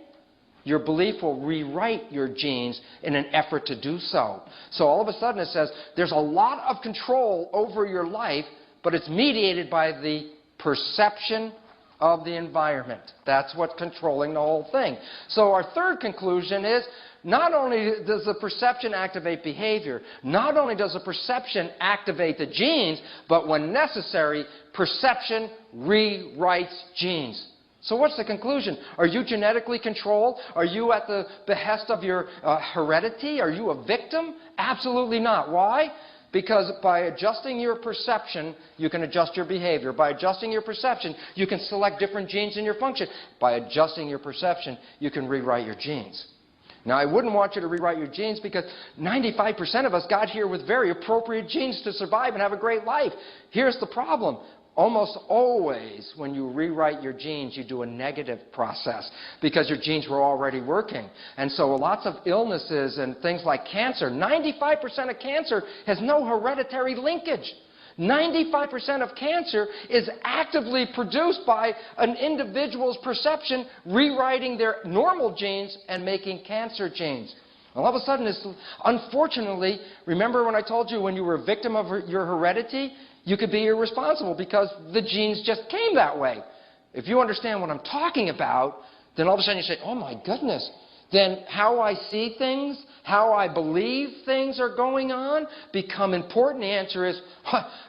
Speaker 7: your belief will rewrite your genes in an effort to do so. So all of a sudden it says there's a lot of control over your life, but it's mediated by the perception of the environment. That's what's controlling the whole thing. So our third conclusion is not only does the perception activate behavior, not only does the perception activate the genes, but when necessary, perception rewrites genes. So what's the conclusion? Are you genetically controlled? Are you at the behest of your heredity? Are you a victim? Absolutely not. Why? Because by adjusting your perception, you can adjust your behavior. By adjusting your perception, you can select different genes in your function. By adjusting your perception, you can rewrite your genes. Now, I wouldn't want you to rewrite your genes because 95% of us got here with very appropriate genes to survive and have a great life. Here's the problem. Almost always, when you rewrite your genes, you do a negative process because your genes were already working. And so lots of illnesses and things like cancer, 95% of cancer has no hereditary linkage. 95% of cancer is actively produced by an individual's perception rewriting their normal genes and making cancer genes. All of a sudden, unfortunately, remember when I told you when you were a victim of your heredity, you could be irresponsible because the genes just came that way. If you understand what I'm talking about, then all of a sudden you say, oh my goodness, then how I see things, how I believe things are going on become important. The answer is,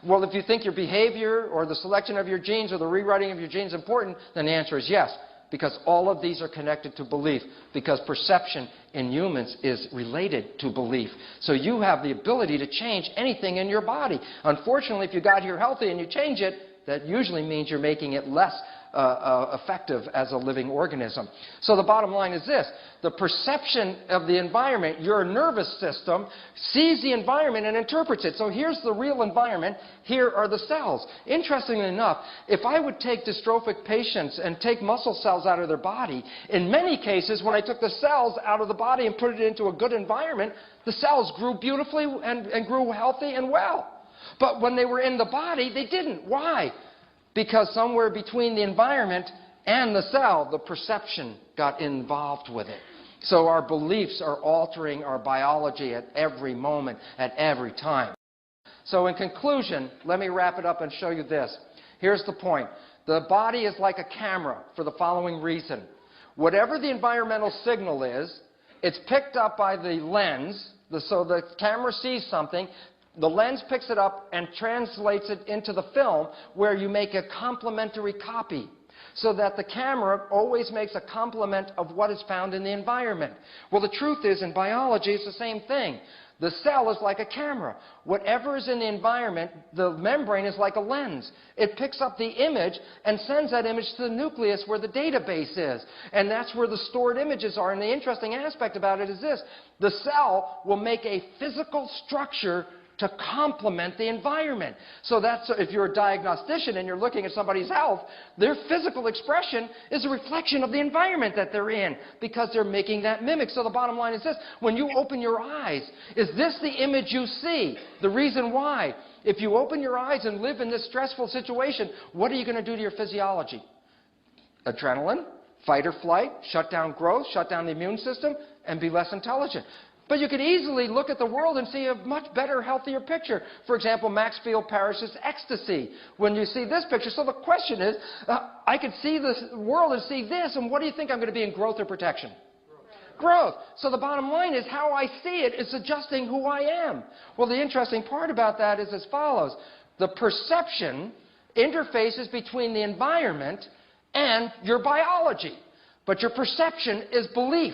Speaker 7: well, if you think your behavior or the selection of your genes or the rewriting of your genes is important, then the answer is yes, because all of these are connected to belief, because perception in humans is related to belief. So you have the ability to change anything in your body. Unfortunately, if you got here healthy and you change it, that usually means you're making it less effective as a living organism. So the bottom line is this. The perception of the environment, your nervous system, sees the environment and interprets it. So here's the real environment. Here are the cells. Interestingly enough, if I would take dystrophic patients and take muscle cells out of their body, in many cases, when I took the cells out of the body and put it into a good environment, the cells grew beautifully and grew healthy and well. But when they were in the body, they didn't. Why? Because somewhere between the environment and the cell, the perception got involved with it. So our beliefs are altering our biology at every moment, at every time. So in conclusion, let me wrap it up and show you this. Here's the point. The body is like a camera for the following reason. Whatever the environmental signal is, it's picked up by the lens, so the camera sees something, The lens picks it up and translates it into the film, where you make a complementary copy, so that the camera always makes a complement of what is found in the environment. Well, the truth is, in biology, it's the same thing. The cell is like a camera. Whatever is in the environment, the membrane is like a lens. It picks up the image and sends that image to the nucleus where the database is. And that's where the stored images are. And the interesting aspect about it is this: the cell will make a physical structure to complement the environment. So that's, if you're a diagnostician and you're looking at somebody's health, their physical expression is a reflection of the environment that they're in, because they're making that mimic. So the bottom line is this: when you open your eyes, is this the image you see? The reason why: if you open your eyes and live in this stressful situation, what are you going to do to your physiology? Adrenaline, fight or flight, shut down growth, shut down the immune system, and be less intelligent. But you could easily look at the world and see a much better, healthier picture. For example, Maxfield Parrish's ecstasy. When you see this picture, so the question is, I could see the world and see this, and what do you think I'm going to be in, growth or protection? Growth. So the bottom line is, how I see it is adjusting who I am. Well, the interesting part about that is as follows: the perception interfaces between the environment and your biology. But your perception is belief.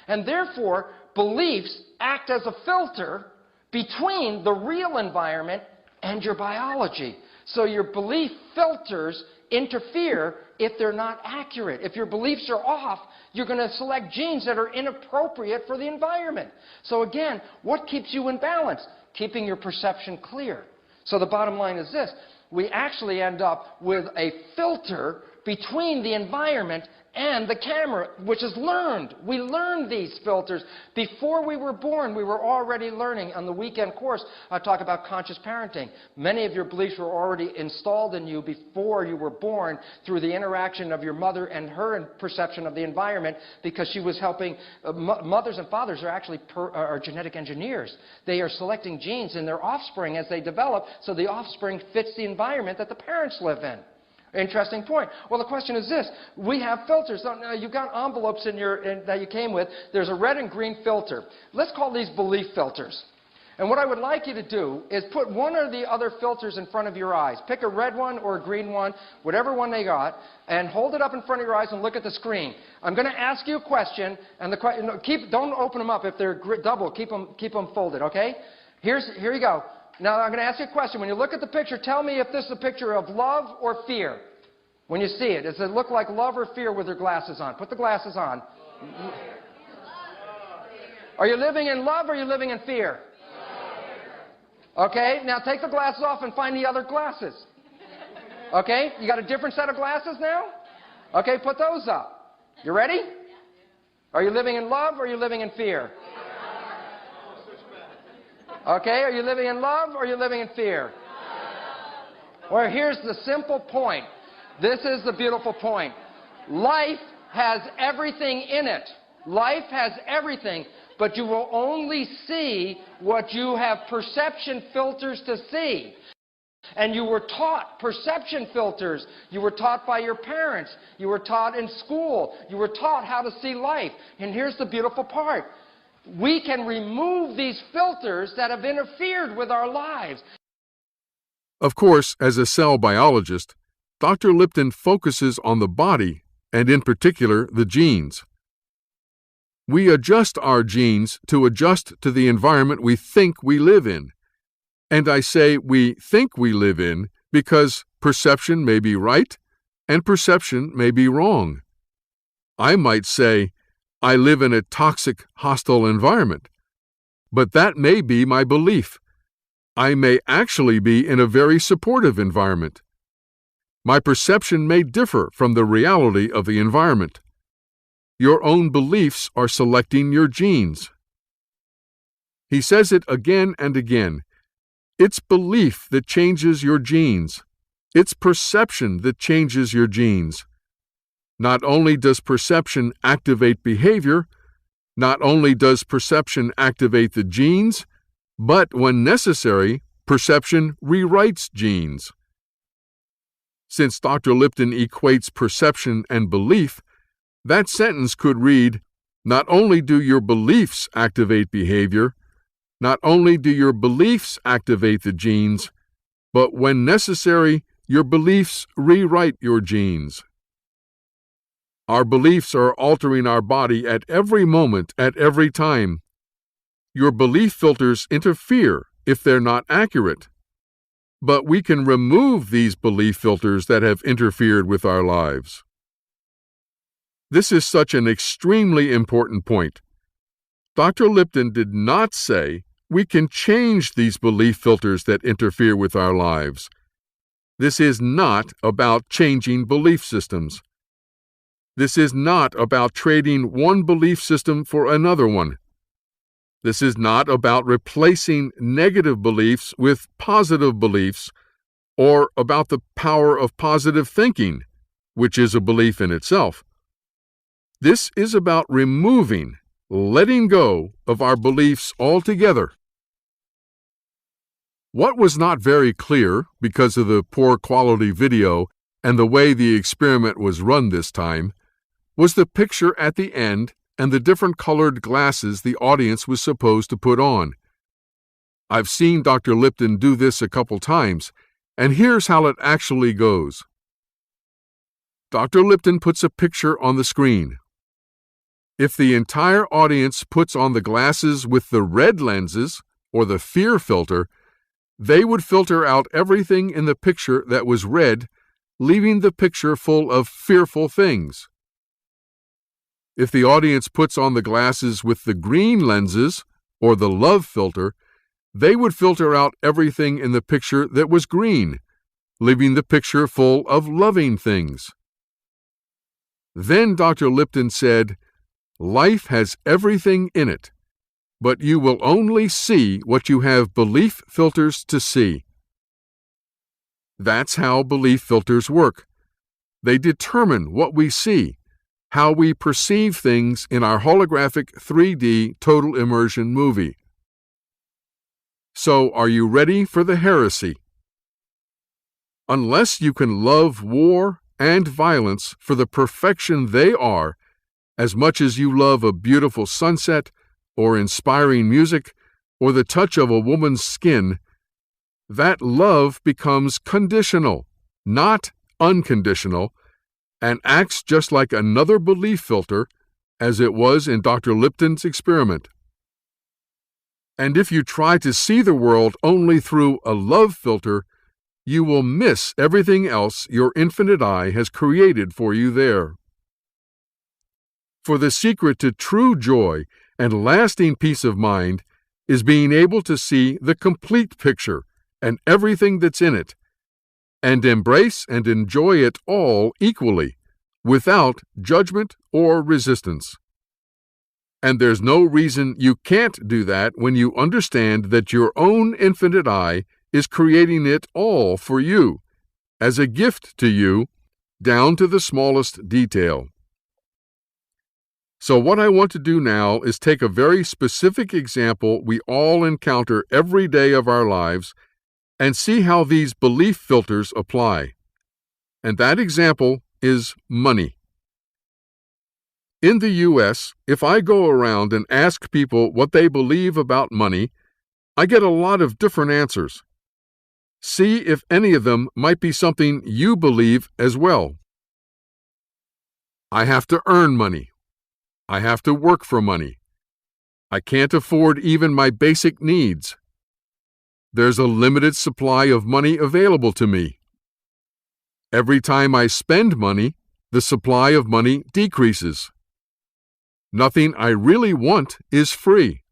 Speaker 7: And therefore, beliefs act as a filter between the real environment and your biology. So your belief filters interfere if they're not accurate. If your beliefs are off, you're going to select genes that are inappropriate for the environment. So again, what keeps you in balance? Keeping your perception clear. So the bottom line is this: we actually end up with a filter between the environment and the camera, which is learned. We learned these filters. Before we were born, we were already learning. On the weekend course, I talk about conscious parenting. Many of your beliefs were already installed in you before you were born through the interaction of your mother and her perception of the environment, because she was helping. Mothers and fathers are actually are genetic engineers. They are selecting genes in their offspring as they develop, so the offspring fits the environment that the parents live in. Interesting point. Well, the question is this: we have filters. So now you've got envelopes that you came with. There's a red and green filter. Let's call these belief filters. And what I would like you to do is put one or the other filters in front of your eyes. Pick a red one or a green one, whatever one they got, and hold it up in front of your eyes and look at the screen. I'm going to ask you a question, and don't open them up. If they're double, keep them folded, okay? Here you go. Now, I'm going to ask you a question. When you look at the picture, tell me if this is a picture of love or fear. When you see it, does it look like love or fear with your glasses on? Put the glasses on. Are you living in love or are you living in fear? Okay, now take the glasses off and find the other glasses. Okay, you got a different set of glasses now? Okay, put those up. You ready? Are you living in love or are you living in fear? Okay, are you living in love or are you living in fear? Well, here's the simple point. This is the beautiful point. Life has everything in it. Life has everything, but you will only see what you have perception filters to see. And you were taught perception filters. You were taught by your parents. You were taught in school. You were taught how to see life. And here's the beautiful part. We can remove these filters that have interfered with our lives.
Speaker 1: Of course, as a cell biologist, Dr. Lipton focuses on the body, and in particular, the genes. We adjust our genes to adjust to the environment we think we live in. And I say we think we live in because perception may be right and perception may be wrong. I might say, I live in a toxic, hostile environment. But that may be my belief. I may actually be in a very supportive environment. My perception may differ from the reality of the environment. Your own beliefs are selecting your genes. He says it again and again. It's belief that changes your genes. It's perception that changes your genes. Not only does perception activate behavior, not only does perception activate the genes, but when necessary, perception rewrites genes. Since Dr. Lipton equates perception and belief, that sentence could read, not only do your beliefs activate behavior, Not only do your beliefs activate the genes, but when necessary, your beliefs rewrite your genes. Our beliefs are altering our body at every moment, at every time. Your belief filters interfere if they're not accurate. But we can remove these belief filters that have interfered with our lives. This is such an extremely important point. Dr. Lipton did not say we can change these belief filters that interfere with our lives. This is not about changing belief systems. This is not about trading one belief system for another one. This is not about replacing negative beliefs with positive beliefs, or about the power of positive thinking, which is a belief in itself. This is about removing, letting go of our beliefs altogether. What was not very clear, because of the poor quality video and the way the experiment was run this time, was the picture at the end and the different colored glasses the audience was supposed to put on. I've seen Dr. Lipton do this a couple times, and here's how it actually goes. Dr. Lipton puts a picture on the screen. If the entire audience puts on the glasses with the red lenses, or the fear filter, they would filter out everything in the picture that was red, leaving the picture full of fearful things. If the audience puts on the glasses with the green lenses, or the love filter, they would filter out everything in the picture that was green, leaving the picture full of loving things. Then Dr. Lipton said, "Life has everything in it, but you will only see what you have belief filters to see." That's how belief filters work. They determine what we see, how we perceive things in our holographic 3D total immersion movie. So, are you ready for the heresy? Unless you can love war and violence for the perfection they are, as much as you love a beautiful sunset, or inspiring music, or the touch of a woman's skin, that love becomes conditional, not unconditional, and acts just like another belief filter, as it was in Dr. Lipton's experiment. And if you try to see the world only through a love filter, you will miss everything else your infinite eye has created for you there. For the secret to true joy and lasting peace of mind is being able to see the complete picture and everything that's in it, and embrace and enjoy it all equally, without judgment or resistance. And there's no reason you can't do that when you understand that your own infinite eye is creating it all for you, as a gift to you, down to the smallest detail. So what I want to do now is take a very specific example we all encounter every day of our lives and see how these belief filters apply. And that example is money. In the U.S., if I go around and ask people what they believe about money, I get a lot of different answers. See if any of them might be something you believe as well. I have to earn money. I have to work for money. I can't afford even my basic needs. There's a limited supply of money available to me. Every time I spend money, the supply of money decreases. Nothing I really want is free.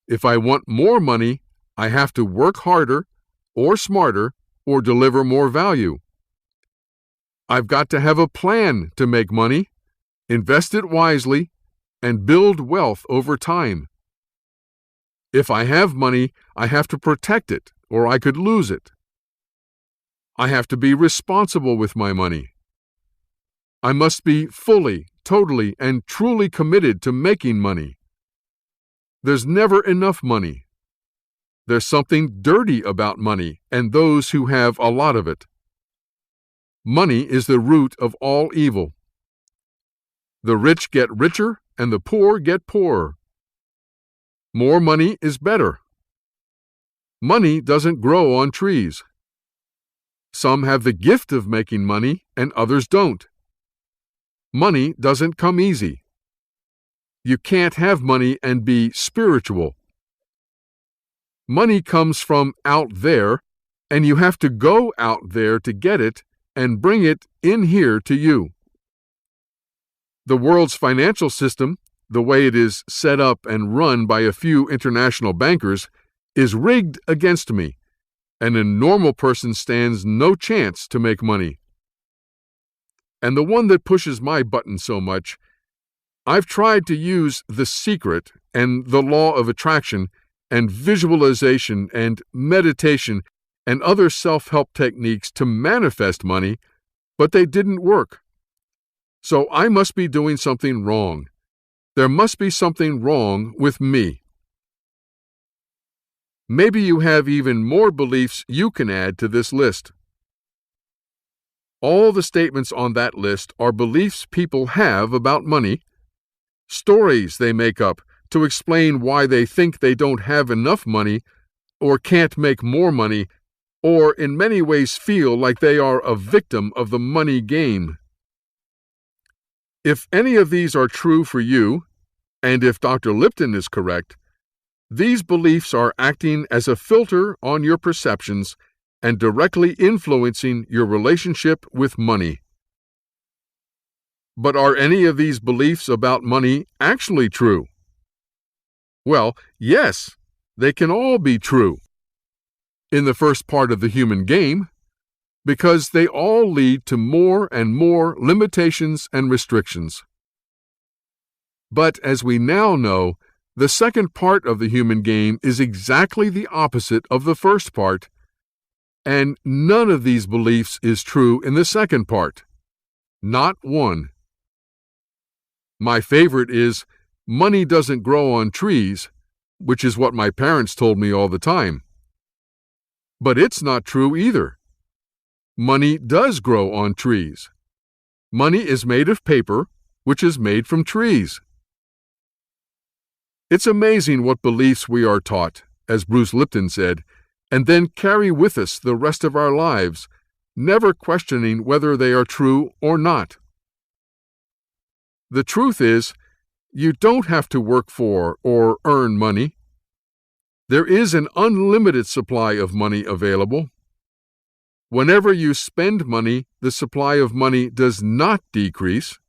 Speaker 1: If I want more money, I have to work harder, or smarter, or deliver more value. I've got to have a plan to make money, invest it wisely, and build wealth over time. If I have money, I have to protect it, or I could lose it. I have to be responsible with my money. I must be fully, totally, and truly committed to making money. There's never enough money. There's something dirty about money and those who have a lot of it. Money is the root of all evil. The rich get richer and the poor get poorer. More money is better. Money doesn't grow on trees. Some have the gift of making money and others don't. Money doesn't come easy. You can't have money and be spiritual. Money comes from out there, and you have to go out there to get it and bring it in here to you. The world's financial system, the way it is set up and run by a few international bankers, is rigged against me, and a normal person stands no chance to make money. And the one that pushes my button so much, I've tried to use the secret and the law of attraction and visualization and meditation and other self-help techniques to manifest money, but they didn't work. So I must be doing something wrong. There must be something wrong with me. Maybe you have even more beliefs you can add to this list. All the statements on that list are beliefs people have about money, stories they make up to explain why they think they don't have enough money or can't make more money, or in many ways feel like they are a victim of the money game. If any of these are true for you, and if Dr. Lipton is correct, these beliefs are acting as a filter on your perceptions and directly influencing your relationship with money. But are any of these beliefs about money actually true? Well, yes, they can all be true in the first part of the human game, because they all lead to more and more limitations and restrictions. But as we now know, the second part of the human game is exactly the opposite of the first part, and none of these beliefs is true in the second part. Not one. My favorite is, money doesn't grow on trees, which is what my parents told me all the time. But it's not true either. Money does grow on trees. Money is made of paper, which is made from trees. It's amazing what beliefs we are taught, as Bruce Lipton said, and then carry with us the rest of our lives, never questioning whether they are true or not. The truth is, you don't have to work for or earn money. There is an unlimited supply of money available. Whenever you spend money, the supply of money does not decrease.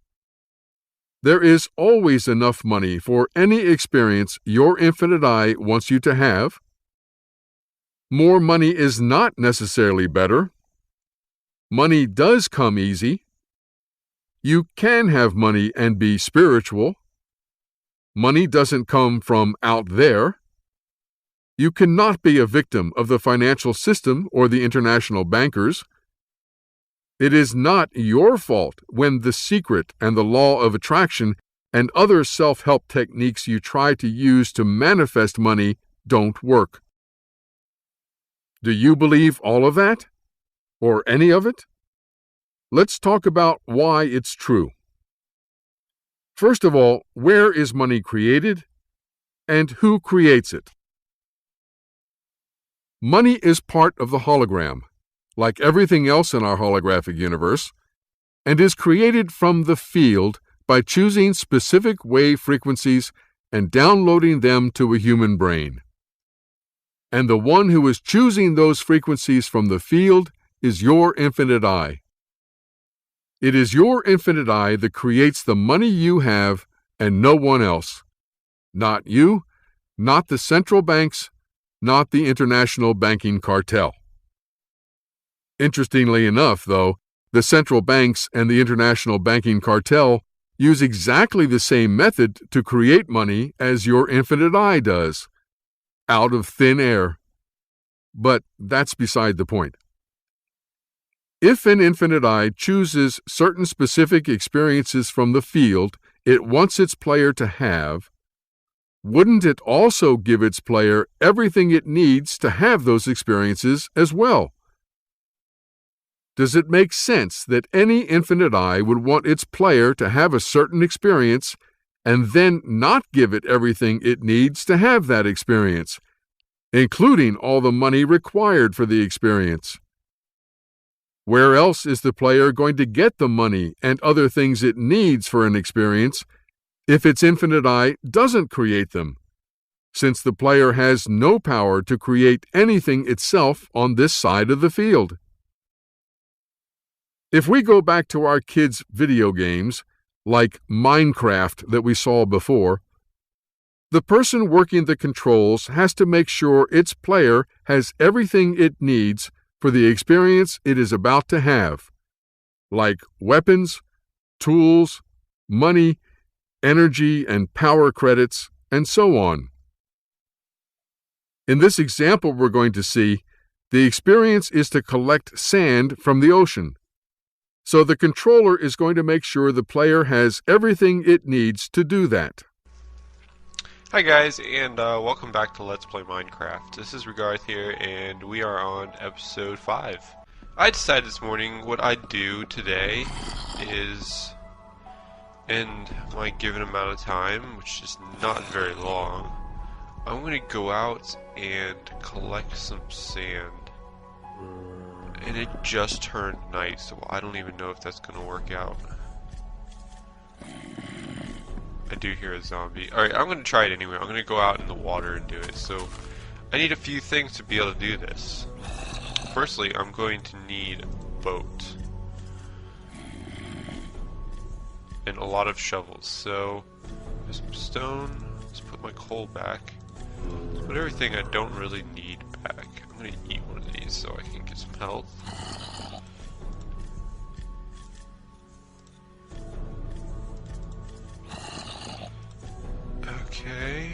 Speaker 1: There is always enough money for any experience your infinite I wants you to have. More money is not necessarily better. Money does come easy. You can have money and be spiritual. Money doesn't come from out there. You cannot be a victim of the financial system or the international bankers. It is not your fault when the secret and the law of attraction and other self-help techniques you try to use to manifest money don't work. Do you believe all of that? Or any of it? Let's talk about why it's true. First of all, where is money created, and who creates it? Money is part of the hologram, like everything else in our holographic universe, and is created from the field by choosing specific wave frequencies and downloading them to a human brain. And the one who is choosing those frequencies from the field is your infinite I. It is your infinite I that creates the money you have and no one else. Not you, not the central banks, not the international banking cartel. Interestingly enough, though, the central banks and the international banking cartel use exactly the same method to create money as your infinite I does, out of thin air. But that's beside the point. If an infinite I chooses certain specific experiences from the field it wants its player to have, wouldn't it also give its player everything it needs to have those experiences as well? Does it make sense that any infinite I would want its player to have a certain experience and then not give it everything it needs to have that experience, including all the money required for the experience? Where else is the player going to get the money and other things it needs for an experience if its infinite eye doesn't create them, since the player has no power to create anything itself on this side of the field? If we go back to our kids' video games, like Minecraft that we saw before, the person working the controls has to make sure its player has everything it needs for the experience it is about to have, like weapons, tools, money, energy and power credits, and so on. In this example we're going to see, the experience is to collect sand from the ocean. So the controller is going to make sure the player has everything it needs to do that.
Speaker 8: Hi guys, and welcome back to Let's Play Minecraft. This is Regarth here, and we are on episode 5. I decided this morning what I'd do today is, in my given amount of time, which is not very long, I'm going to go out and collect some sand. And it just turned night, so I don't even know if that's going to work out. I do hear a zombie. Alright, I'm going to try it anyway. I'm going to go out in the water and do it. So, I need a few things to be able to do this. Firstly, I'm going to need a boat. And a lot of shovels. So, there's some stone. Let's put my coal back. Let's put everything I don't really need back. I'm going to eat one of these so I can get some health. Okay.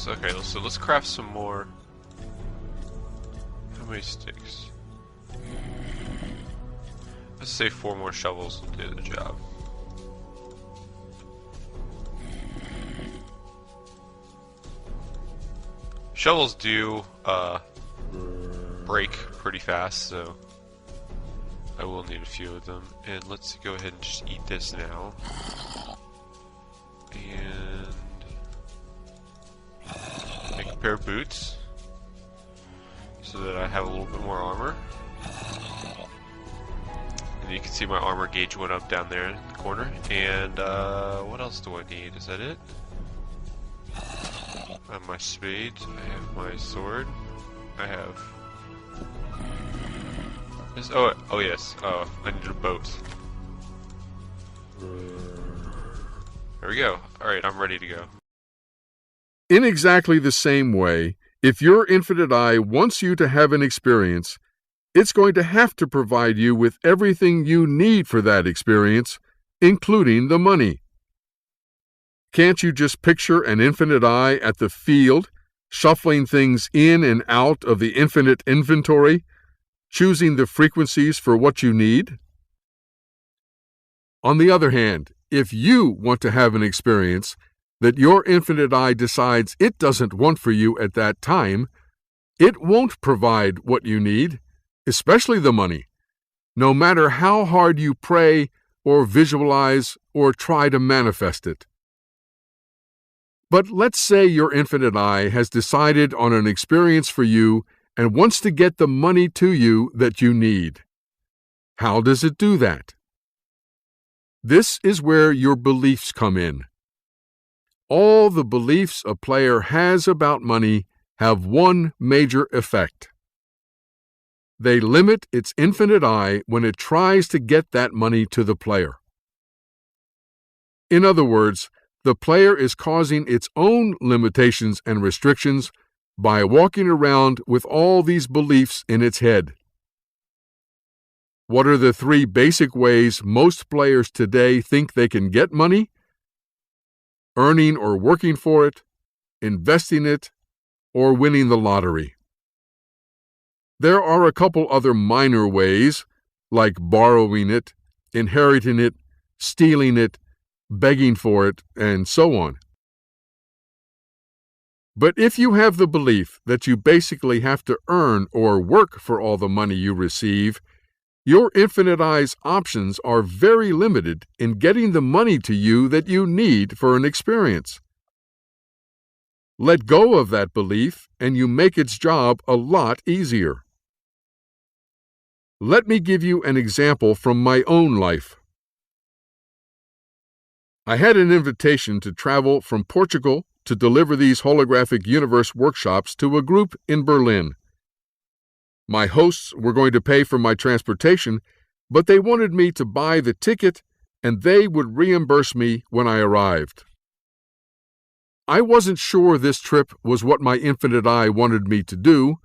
Speaker 8: Okay, so let's craft some more. How many sticks? Let's say 4 more shovels will do the job. Shovels do break pretty fast, so I will need a few of them. And let's go ahead and just eat this now. And make a pair of boots so that I have a little bit more armor. And you can see my armor gauge went up down there in the corner. And what else do I need? Is that it? I have my spade, I have my sword, I have this. Oh yes, I need a boat. There we go. Alright, I'm ready to go.
Speaker 1: In exactly the same way, if your infinite eye wants you to have an experience, it's going to have to provide you with everything you need for that experience, including the money. Can't you just picture an infinite eye at the field, shuffling things in and out of the infinite inventory, choosing the frequencies for what you need? On the other hand, if you want to have an experience that your infinite eye decides it doesn't want for you at that time, it won't provide what you need, especially the money, no matter how hard you pray or visualize or try to manifest it. But let's say your infinite eye has decided on an experience for you and wants to get the money to you that you need. How does it do that? This is where your beliefs come in. All the beliefs a player has about money have one major effect. They limit its infinite eye when it tries to get that money to the player. In other words, the player is causing its own limitations and restrictions by walking around with all these beliefs in its head. What are the 3 basic ways most players today think they can get money? Earning or working for it, investing it, or winning the lottery. There are a couple other minor ways, like borrowing it, inheriting it, stealing it, begging for it, and so on. But if you have the belief that you basically have to earn or work for all the money you receive, Your infinite eye's options are very limited in getting the money to you that you need for an experience. Let go of that belief and you make its job a lot easier. Let me give you an example from my own life. I had an invitation to travel from Portugal to deliver these holographic universe workshops to a group in Berlin. My hosts were going to pay for my transportation, but they wanted me to buy the ticket and they would reimburse me when I arrived. I wasn't sure this trip was what my infinite eye wanted me to do,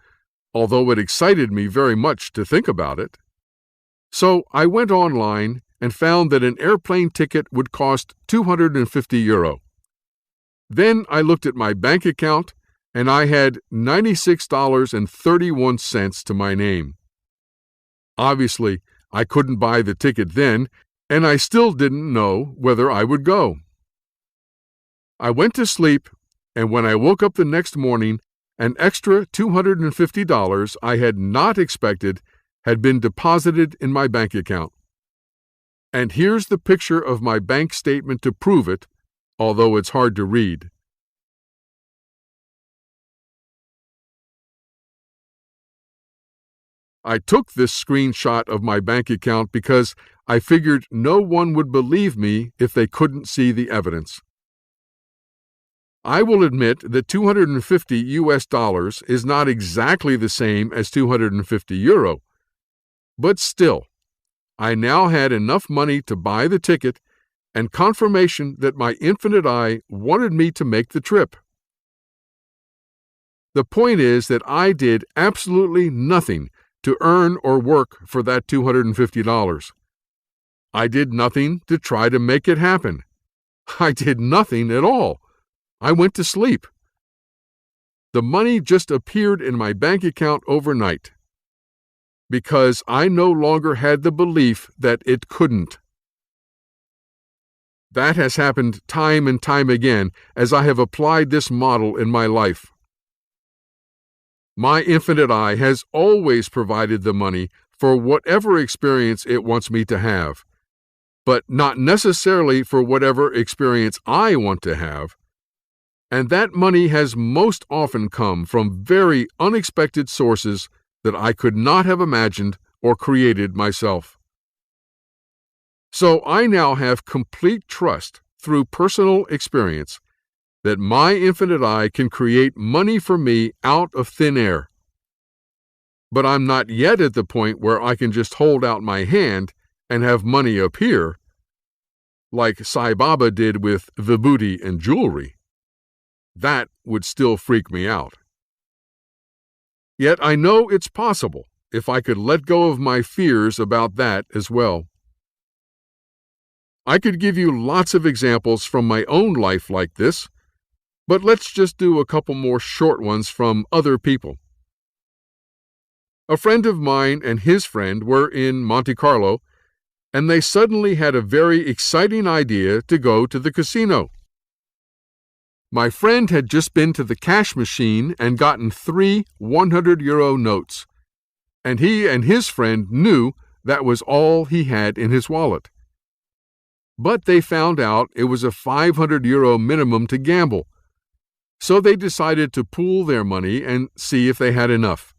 Speaker 1: although it excited me very much to think about it. So I went online and found that an airplane ticket would cost €250. Then I looked at my bank account and I had $96.31 to my name. Obviously, I couldn't buy the ticket then, and I still didn't know whether I would go. I went to sleep, and when I woke up the next morning, an extra $250 I had not expected had been deposited in my bank account. And here's the picture of my bank statement to prove it, although it's hard to read. I took this screenshot of my bank account because I figured no one would believe me if they couldn't see the evidence. I will admit that $250 is not exactly the same as €250, but still, I now had enough money to buy the ticket and confirmation that my infinite eye wanted me to make the trip. The point is that I did absolutely nothing to earn or work for that $250. I did nothing to try to make it happen. I did nothing at all. I went to sleep. The money just appeared in my bank account overnight because I no longer had the belief that it couldn't. That has happened time and time again as I have applied this model in my life. My infinite eye has always provided the money for whatever experience it wants me to have, but not necessarily for whatever experience I want to have. And that money has most often come from very unexpected sources that I could not have imagined or created myself. So I now have complete trust through personal experience that my infinite eye can create money for me out of thin air. But I'm not yet at the point where I can just hold out my hand and have money appear, like Sai Baba did with vibhuti and jewelry. That would still freak me out. Yet I know it's possible if I could let go of my fears about that as well. I could give you lots of examples from my own life like this, but let's just do a couple more short ones from other people. A friend of mine and his friend were in Monte Carlo, and they suddenly had a very exciting idea to go to the casino. My friend had just been to the cash machine and gotten 3 €100 notes, and he and his friend knew that was all he had in his wallet. But they found out it was a €500 minimum to gamble, so they decided to pool their money and see if they had enough.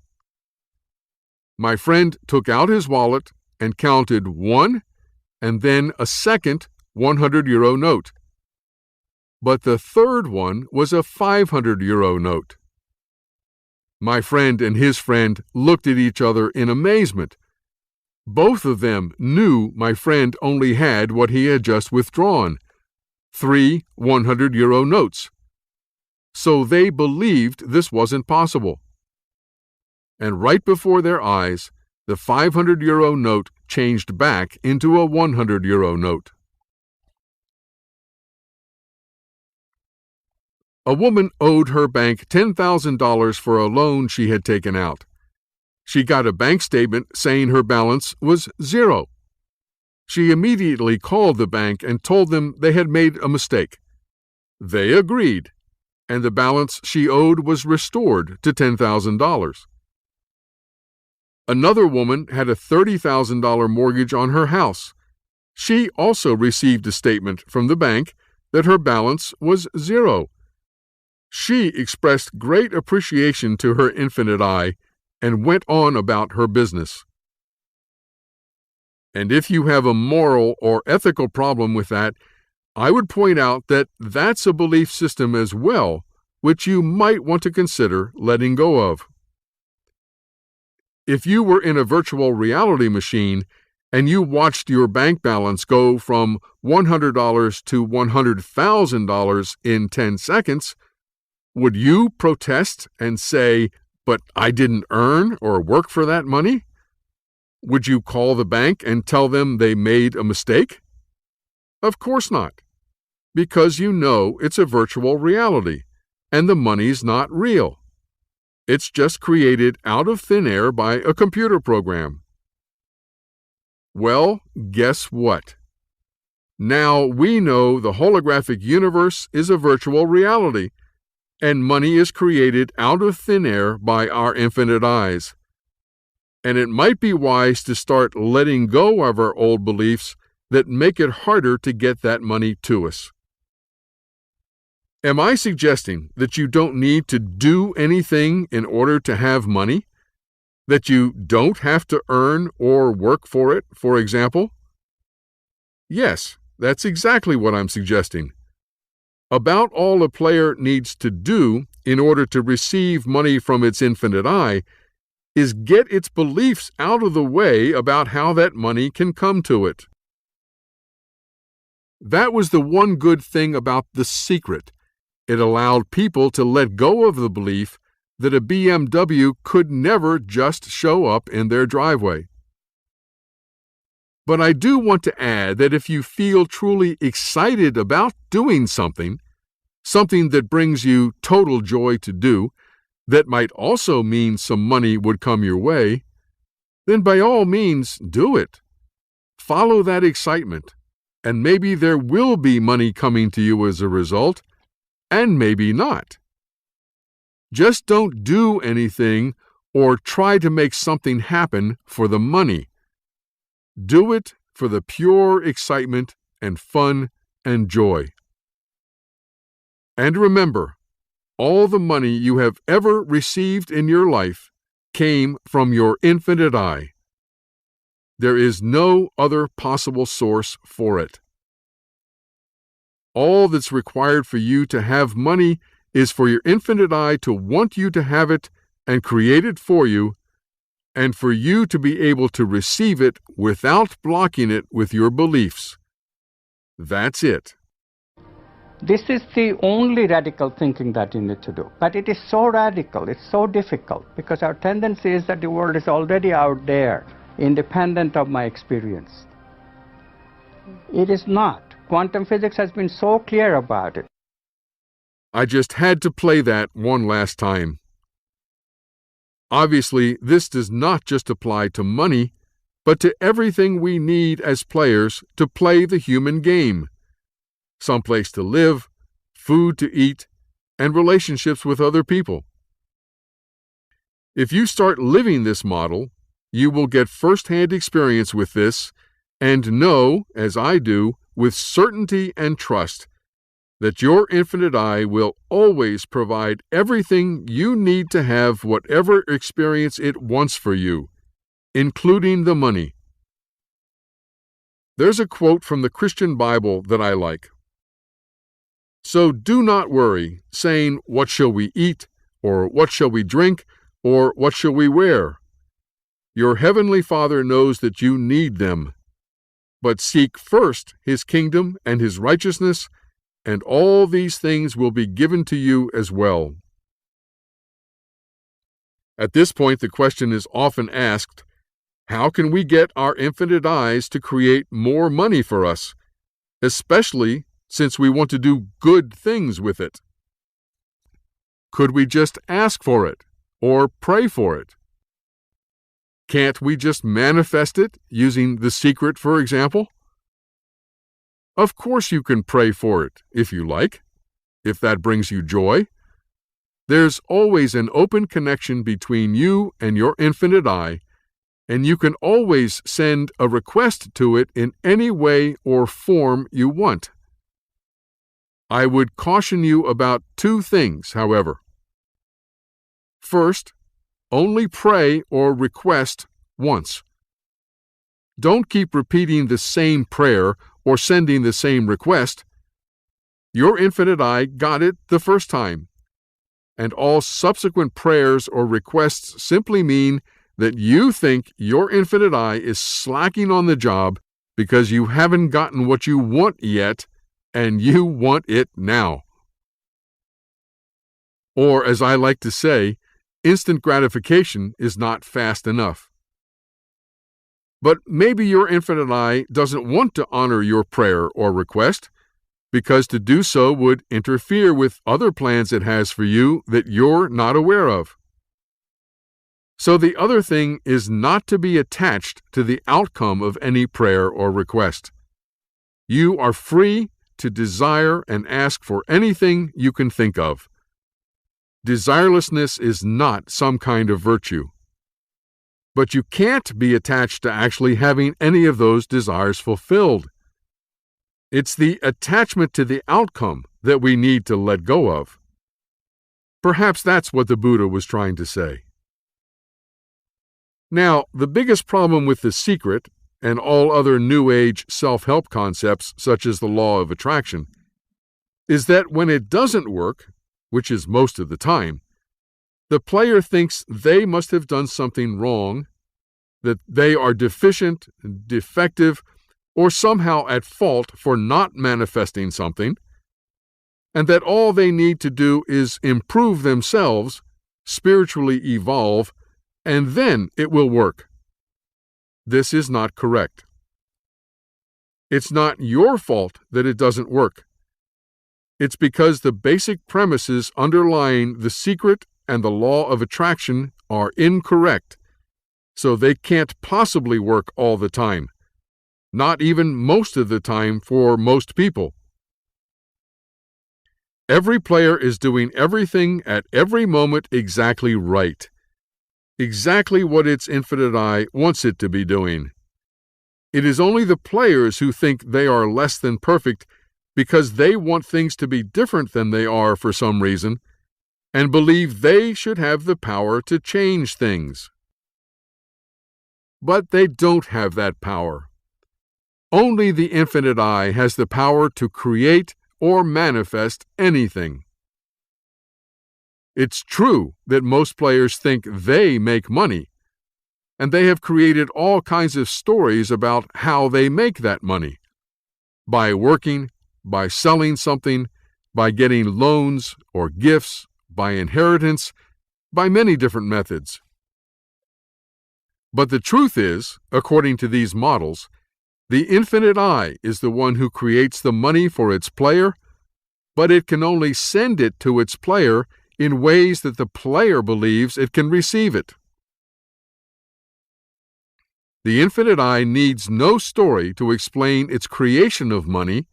Speaker 1: My friend took out his wallet and counted one and then a second €100 note. But the third one was a €500 note. My friend and his friend looked at each other in amazement. Both of them knew my friend only had what he had just withdrawn, 3 €100 notes. So they believed this wasn't possible. And right before their eyes, the €500 note changed back into a €100 note. A woman owed her bank $10,000 for a loan she had taken out. She got a bank statement saying her balance was 0. She immediately called the bank and told them they had made a mistake. They agreed, and the balance she owed was restored to $10,000. Another woman had a $30,000 mortgage on her house. She also received a statement from the bank that her balance was zero. She expressed great appreciation to her infinite I and went on about her business. And if you have a moral or ethical problem with that, I would point out that that's a belief system as well, which you might want to consider letting go of. If you were in a virtual reality machine and you watched your bank balance go from $100 to $100,000 in 10 seconds, would you protest and say, "But I didn't earn or work for that money"? Would you call the bank and tell them they made a mistake? Of course not, because you know it's a virtual reality, and the money's not real. It's just created out of thin air by a computer program. Well, guess what? Now we know the holographic universe is a virtual reality, and money is created out of thin air by our infinite eyes. And it might be wise to start letting go of our old beliefs that make it harder to get that money to us. Am I suggesting that you don't need to do anything in order to have money? That you don't have to earn or work for it, for example? Yes, that's exactly what I'm suggesting. About all a player needs to do in order to receive money from its infinite I is get its beliefs out of the way about how that money can come to it. That was the one good thing about The Secret. It allowed people to let go of the belief that a BMW could never just show up in their driveway. But I do want to add that if you feel truly excited about doing something that brings you total joy to do, that might also mean some money would come your way, then by all means do it. Follow that excitement, and maybe there will be money coming to you as a result, and maybe not. Just don't do anything or try to make something happen for the money. Do it for the pure excitement and fun and joy. And remember, all the money you have ever received in your life came from your infinite I. There is no other possible source for it. All that's required for you to have money is for your infinite I to want you to have it and create it for you, and for you to be able to receive it without blocking it with your beliefs. That's it.
Speaker 9: This is the only radical thinking that you need to do. But it is so radical, it's so difficult, because our tendency is that the world is already out there, independent of my experience. It is not. Quantum physics has been so clear about it.
Speaker 1: I just had to play that one last time. Obviously, this does not just apply to money, but to everything we need as players to play the human game. Someplace to live, food to eat, and relationships with other people. If you start living this model, you will get first-hand experience with this and know, as I do, with certainty and trust, that your infinite I will always provide everything you need to have whatever experience it wants for you, including the money. There's a quote from the Christian Bible that I like. So do not worry, saying, "What shall we eat?" or "What shall we drink?" or "What shall we wear?" Your heavenly Father knows that you need them. But seek first His kingdom and His righteousness, and all these things will be given to you as well. At this point, the question is often asked, how can we get our infinite eyes to create more money for us, especially since we want to do good things with it? Could we just ask for it or pray for it? Can't we just manifest it using The Secret, for example? Of course you can pray for it, if you like, if that brings you joy. There's always an open connection between you and your infinite I, and you can always send a request to it in any way or form you want. I would caution you about two things, however. First, only pray or request once. Don't keep repeating the same prayer or sending the same request. Your infinite I got it the first time, and all subsequent prayers or requests simply mean that you think your infinite I is slacking on the job because you haven't gotten what you want yet, and you want it now. Or, as I like to say, instant gratification is not fast enough. But maybe your infinite I doesn't want to honor your prayer or request, because to do so would interfere with other plans it has for you that you're not aware of. So the other thing is not to be attached to the outcome of any prayer or request. You are free to desire and ask for anything you can think of. Desirelessness is not some kind of virtue. But you can't be attached to actually having any of those desires fulfilled. It's the attachment to the outcome that we need to let go of. Perhaps that's what the Buddha was trying to say. Now, the biggest problem with The Secret and all other New Age self-help concepts, such as the law of attraction, is that when it doesn't work, which is most of the time, the player thinks they must have done something wrong, that they are deficient, defective, or somehow at fault for not manifesting something, and that all they need to do is improve themselves, spiritually evolve, and then it will work. This is not correct. It's not your fault that it doesn't work. It's because the basic premises underlying The Secret and the law of attraction are incorrect, so they can't possibly work all the time, not even most of the time for most people. Every player is doing everything at every moment exactly right, exactly what its infinite I wants it to be doing. It is only the players who think they are less than perfect because they want things to be different than they are for some reason, and believe they should have the power to change things. But they don't have that power. Only the infinite I has the power to create or manifest anything. It's true that most players think they make money, and they have created all kinds of stories about how they make that money. By working, by selling something, by getting loans or gifts, by inheritance, by many different methods. But the truth is, according to these models, the infinite I is the one who creates the money for its player, but it can only send it to its player in ways that the player believes it can receive it. The infinite I needs no story to explain its creation of money.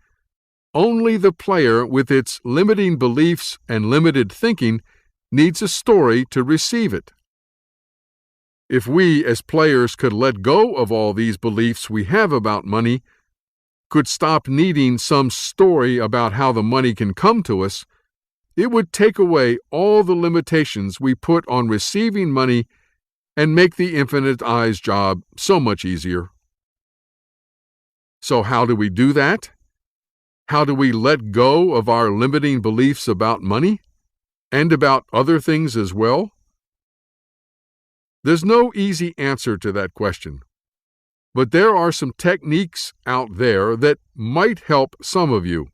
Speaker 1: Only the player with its limiting beliefs and limited thinking needs a story to receive it. If we as players could let go of all these beliefs we have about money, could stop needing some story about how the money can come to us, it would take away all the limitations we put on receiving money and make the infinite I's job so much easier. So how do we do that? How do we let go of our limiting beliefs about money and about other things as well? There's no easy answer to that question, but there are some techniques out there that might help some of you.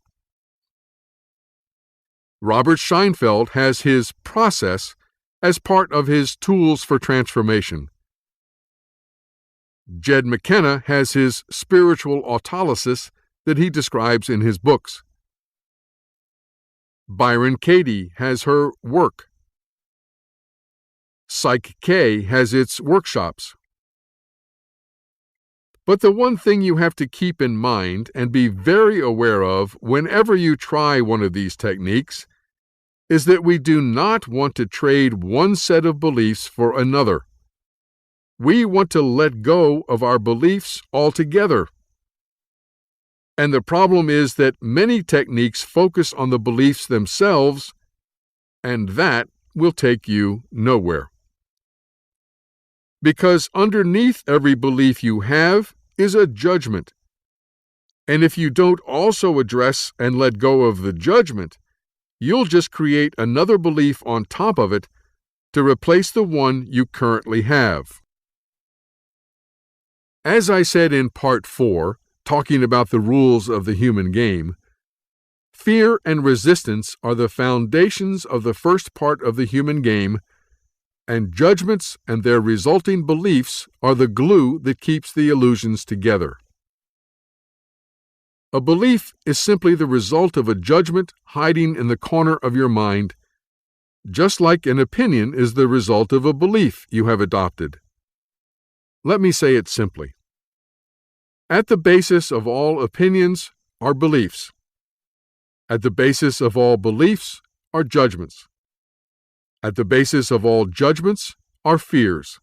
Speaker 1: Robert Scheinfeld has his process as part of his Tools for Transformation. Jed McKenna has his spiritual autolysis that he describes in his books. Byron Katie has her work. Psych K has its workshops. But the one thing you have to keep in mind and be very aware of whenever you try one of these techniques is that we do not want to trade one set of beliefs for another. we want to let go of our beliefs altogether. And the problem is that many techniques focus on the beliefs themselves, and that will take you nowhere. Because underneath every belief you have is a judgment. And if you don't also address and let go of the judgment, you'll just create another belief on top of it to replace the one you currently have. As I said in Part 4, talking about the rules of the human game, fear and resistance are the foundations of the first part of the human game, and judgments and their resulting beliefs are the glue that keeps the illusions together. A belief is simply the result of a judgment hiding in the corner of your mind, just like an opinion is the result of a belief you have adopted. Let me say it simply. At the basis of all opinions are beliefs. At the basis of all beliefs are judgments. At the basis of all judgments are fears.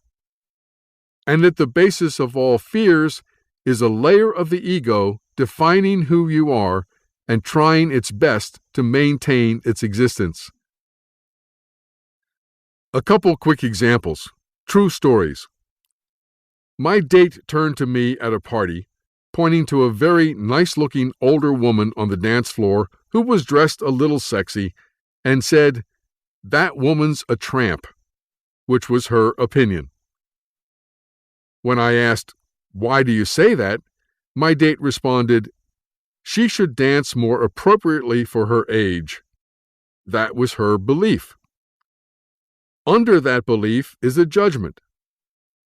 Speaker 1: And at the basis of all fears is a layer of the ego defining who you are and trying its best to maintain its existence. A couple quick examples, true stories. My date turned to me at a party, pointing to a very nice-looking older woman on the dance floor who was dressed a little sexy, and said, "That woman's a tramp," which was her opinion. When I asked, "Why do you say that?" my date responded, "She should dance more appropriately for her age." That was her belief. Under that belief is a judgment.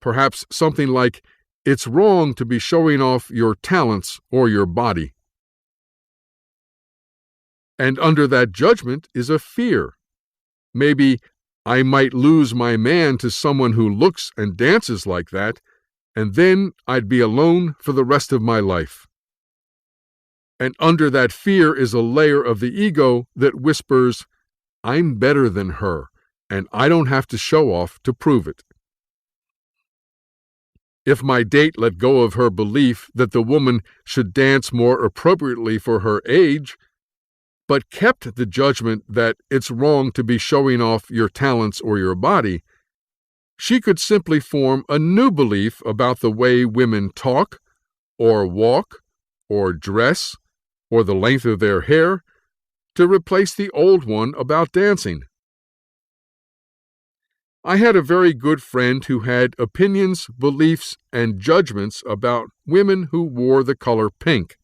Speaker 1: Perhaps something like, "It's wrong to be showing off your talents or your body." And under that judgment is a fear. Maybe, "I might lose my man to someone who looks and dances like that, and then I'd be alone for the rest of my life." And under that fear is a layer of the ego that whispers, "I'm better than her, and I don't have to show off to prove it." If my date let go of her belief that the woman should dance more appropriately for her age, but kept the judgment that it's wrong to be showing off your talents or your body, she could simply form a new belief about the way women talk, or walk, or dress, or the length of their hair, to replace the old one about dancing. I had a very good friend who had opinions, beliefs, and judgments about women who wore the color pink.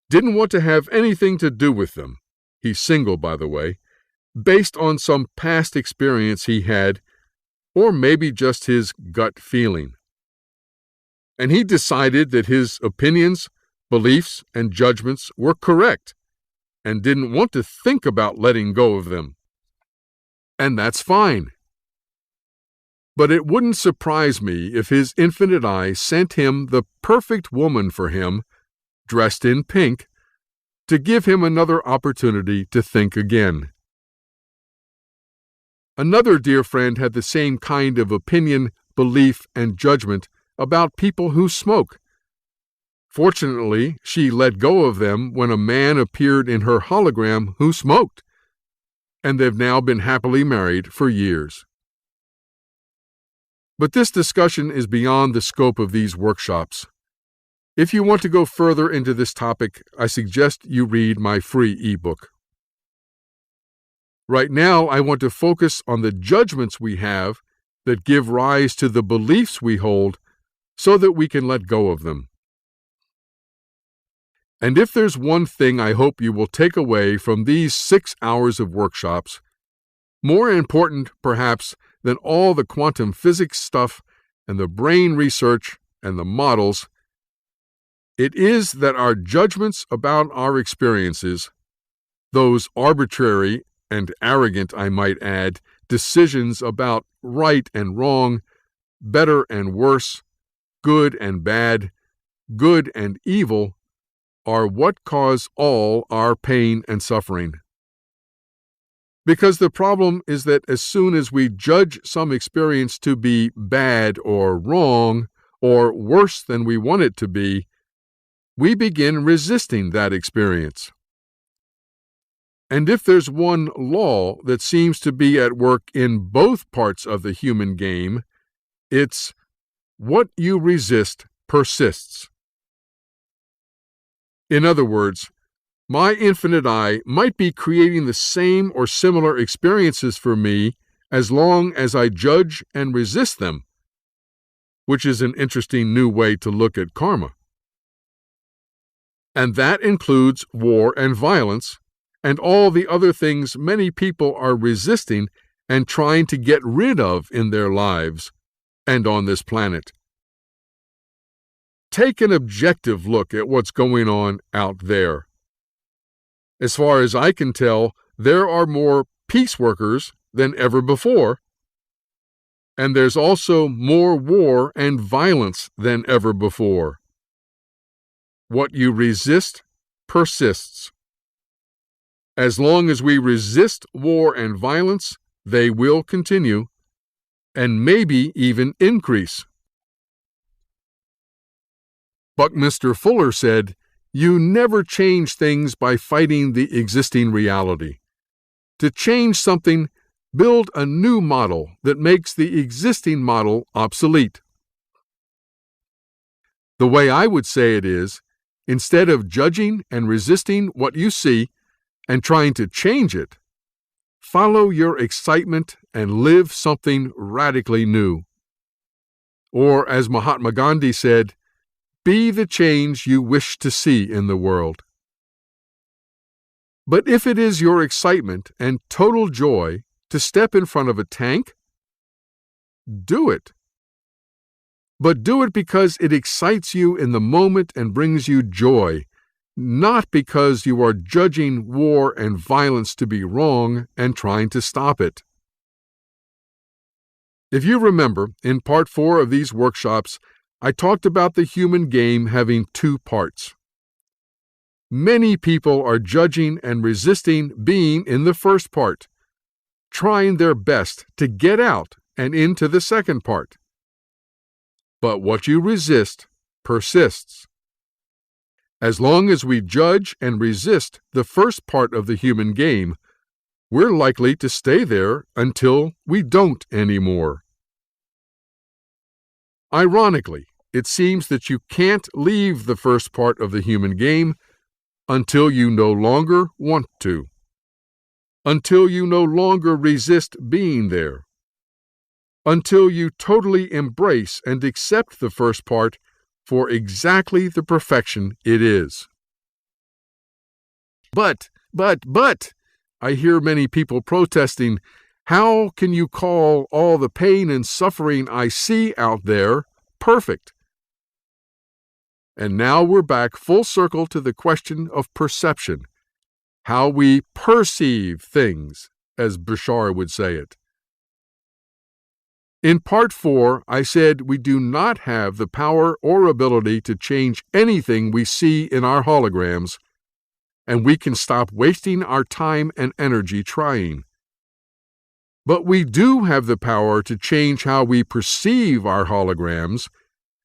Speaker 1: Didn't want to have anything to do with them. He's single, by the way, based on some past experience he had, or maybe just his gut feeling. And he decided that his opinions, beliefs, and judgments were correct, and didn't want to think about letting go of them. And that's fine. But it wouldn't surprise me if his infinite eye sent him the perfect woman for him, dressed in pink, to give him another opportunity to think again. Another dear friend had the same kind of opinion, belief, and judgment about people who smoke. Fortunately, she let go of them when a man appeared in her hologram who smoked, and they've now been happily married for years. But this discussion is beyond the scope of these workshops. If you want to go further into this topic, I suggest you read my free ebook. Right now, I want to focus on the judgments we have that give rise to the beliefs we hold so that we can let go of them. And if there's one thing I hope you will take away from these 6 hours of workshops, more important, perhaps, than all the quantum physics stuff and the brain research and the models, it is that our judgments about our experiences, those arbitrary and arrogant, I might add, decisions about right and wrong, better and worse, good and bad, good and evil, are what cause all our pain and suffering. Because the problem is that as soon as we judge some experience to be bad or wrong, or worse than we want it to be, we begin resisting that experience. And if there's one law that seems to be at work in both parts of the human game, it's what you resist persists. In other words, my infinite I might be creating the same or similar experiences for me as long as I judge and resist them, which is an interesting new way to look at karma. And that includes war and violence, and all the other things many people are resisting and trying to get rid of in their lives and on this planet. Take an objective look at what's going on out there. As far as I can tell, there are more peace workers than ever before, and there's also more war and violence than ever before. What you resist persists. As long as we resist war and violence, they will continue, and maybe even increase. Buckminster Fuller said, "You never change things by fighting the existing reality. To change something, build a new model that makes the existing model obsolete." The way I would say it is, instead of judging and resisting what you see and trying to change it, follow your excitement and live something radically new. Or, as Mahatma Gandhi said, be the change you wish to see in the world. But if it is your excitement and total joy to step in front of a tank, do it. But do it because it excites you in the moment and brings you joy, not because you are judging war and violence to be wrong and trying to stop it. If you remember, in part 4 of these workshops, I talked about the human game having 2 parts. Many people are judging and resisting being in the first part, trying their best to get out and into the second part. But what you resist persists. As long as we judge and resist the first part of the human game, we're likely to stay there until we don't anymore. Ironically, it seems that you can't leave the first part of the human game until you no longer want to, until you no longer resist being there, until you totally embrace and accept the first part for exactly the perfection it is. But, I hear many people protesting, how can you call all the pain and suffering I see out there perfect? And now we're back full circle to the question of perception, how we perceive things, as Bashar would say it. In part 4, I said we do not have the power or ability to change anything we see in our holograms, and we can stop wasting our time and energy trying. But we do have the power to change how we perceive our holograms,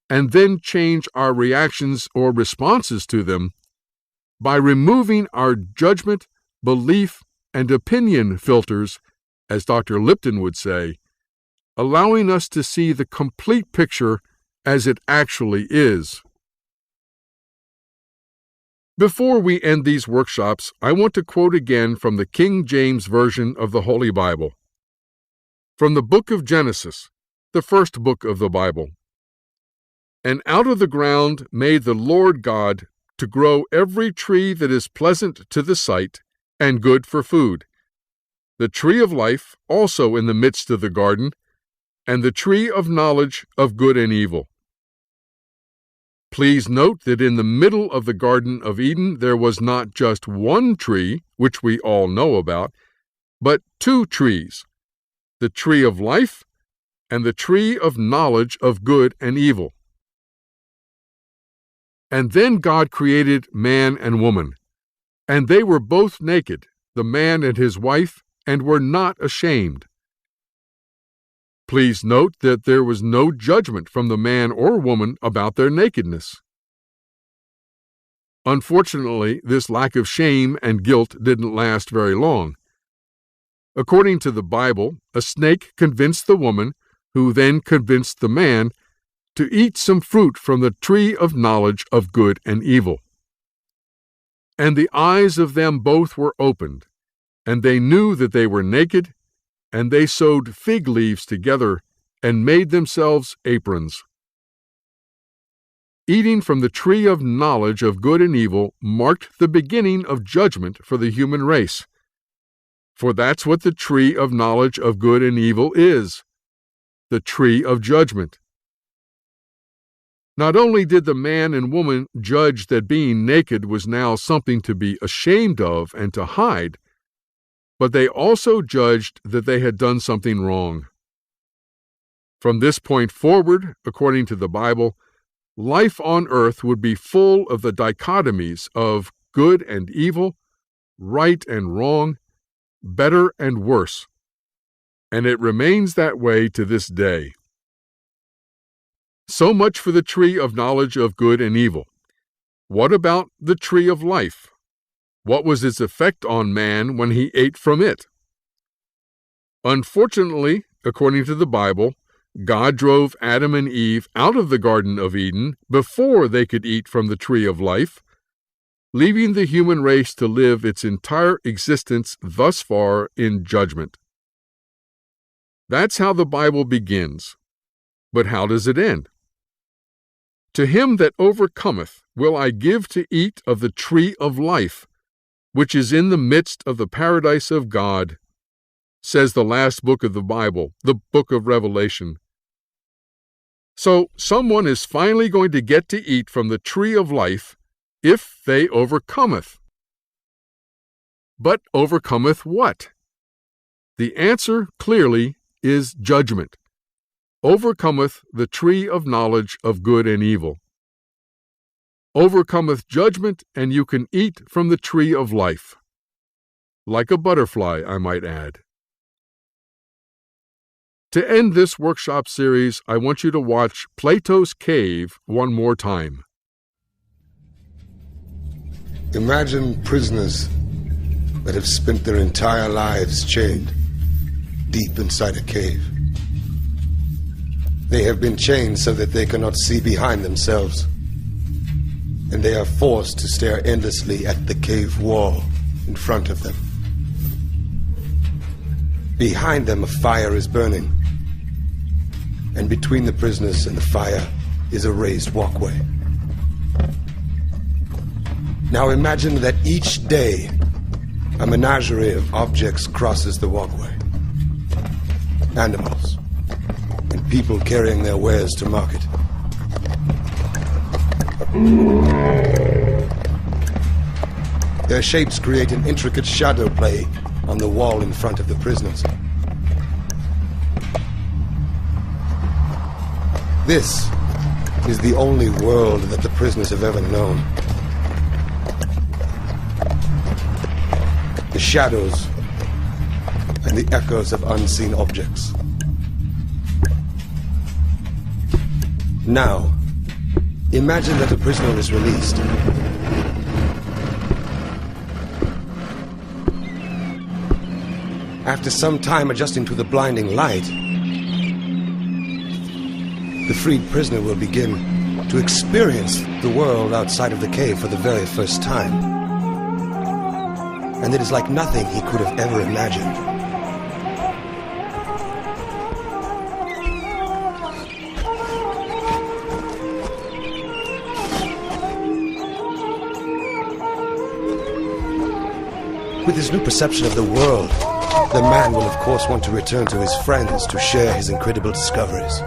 Speaker 1: and then change our reactions or responses to them by removing our judgment, belief, and opinion filters, as Dr. Lipton would say, allowing us to see the complete picture as it actually is. Before we end these workshops, I want to quote again from the King James Version of the Holy Bible. From the book of Genesis, the first book of the Bible. And out of the ground made the Lord God to grow every tree that is pleasant to the sight and good for food, the tree of life also in the midst of the garden, and the tree of knowledge of good and evil. Please note that in the middle of the Garden of Eden there was not just one tree, which we all know about, but 2 trees, the tree of life and the tree of knowledge of good and evil. And then God created man and woman, and they were both naked, the man and his wife, and were not ashamed. Please note that there was no judgment from the man or woman about their nakedness. Unfortunately, this lack of shame and guilt didn't last very long. According to the Bible, a snake convinced the woman, who then convinced the man, to eat some fruit from the tree of knowledge of good and evil. And the eyes of them both were opened, and they knew that they were naked, and they sewed fig leaves together and made themselves aprons. Eating from the tree of knowledge of good and evil marked the beginning of judgment for the human race. For that's what the tree of knowledge of good and evil is, the tree of judgment. Not only did the man and woman judge that being naked was now something to be ashamed of and to hide, but they also judged that they had done something wrong. From this point forward, according to the Bible, life on earth would be full of the dichotomies of good and evil, right and wrong, better and worse, and it remains that way to this day. So much for the tree of knowledge of good and evil. What about the tree of life? What was its effect on man when he ate from it? Unfortunately, according to the Bible, God drove Adam and Eve out of the Garden of Eden before they could eat from the tree of life, leaving the human race to live its entire existence thus far in judgment. That's how the Bible begins. But how does it end? To him that overcometh will I give to eat of the tree of life, which is in the midst of the paradise of God, says the last book of the Bible, the book of Revelation. So someone is finally going to get to eat from the tree of life if they overcometh. But overcometh what? The answer clearly is judgment. Overcometh the tree of knowledge of good and evil. Overcometh judgment, and you can eat from the tree of life. Like a butterfly, I might add. To end this workshop series, I want you to watch Plato's Cave one more time.
Speaker 10: Imagine prisoners that have spent their entire lives chained deep inside a cave. They have been chained so that they cannot see behind themselves, and they are forced to stare endlessly at the cave wall in front of them. Behind them, a fire is burning, and between the prisoners and the fire is a raised walkway. Now imagine that each day a menagerie of objects crosses the walkway. Animals and people carrying their wares to market. Their shapes create an intricate shadow play on the wall in front of the prisoners. This is the only world that the prisoners have ever known. The shadows and the echoes of unseen objects. Now, imagine that a prisoner is released. After some time adjusting to the blinding light, the freed prisoner will begin to experience the world outside of the cave for the very first time. And it is like nothing he could have ever imagined. With his new perception of the world, the man will of course want to return to his friends to share his incredible discoveries.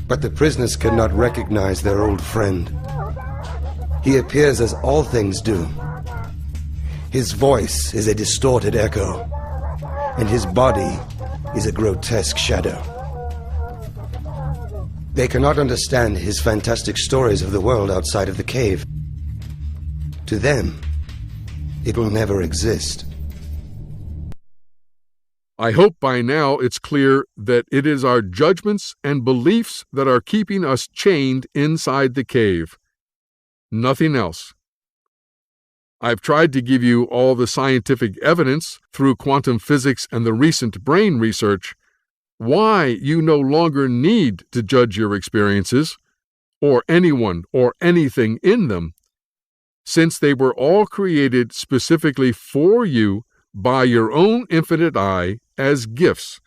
Speaker 10: But the prisoners cannot recognize their old friend. He appears as all things do. His voice is a distorted echo, and his body is a grotesque shadow. They cannot understand his fantastic stories of the world outside of the cave. To them, it will never exist.
Speaker 1: I hope by now it's clear that it is our judgments and beliefs that are keeping us chained inside the cave. Nothing else. I've tried to give you all the scientific evidence through quantum physics and the recent brain research why you no longer need to judge your experiences, or anyone or anything in them, since they were all created specifically for you by your own infinite eye as gifts,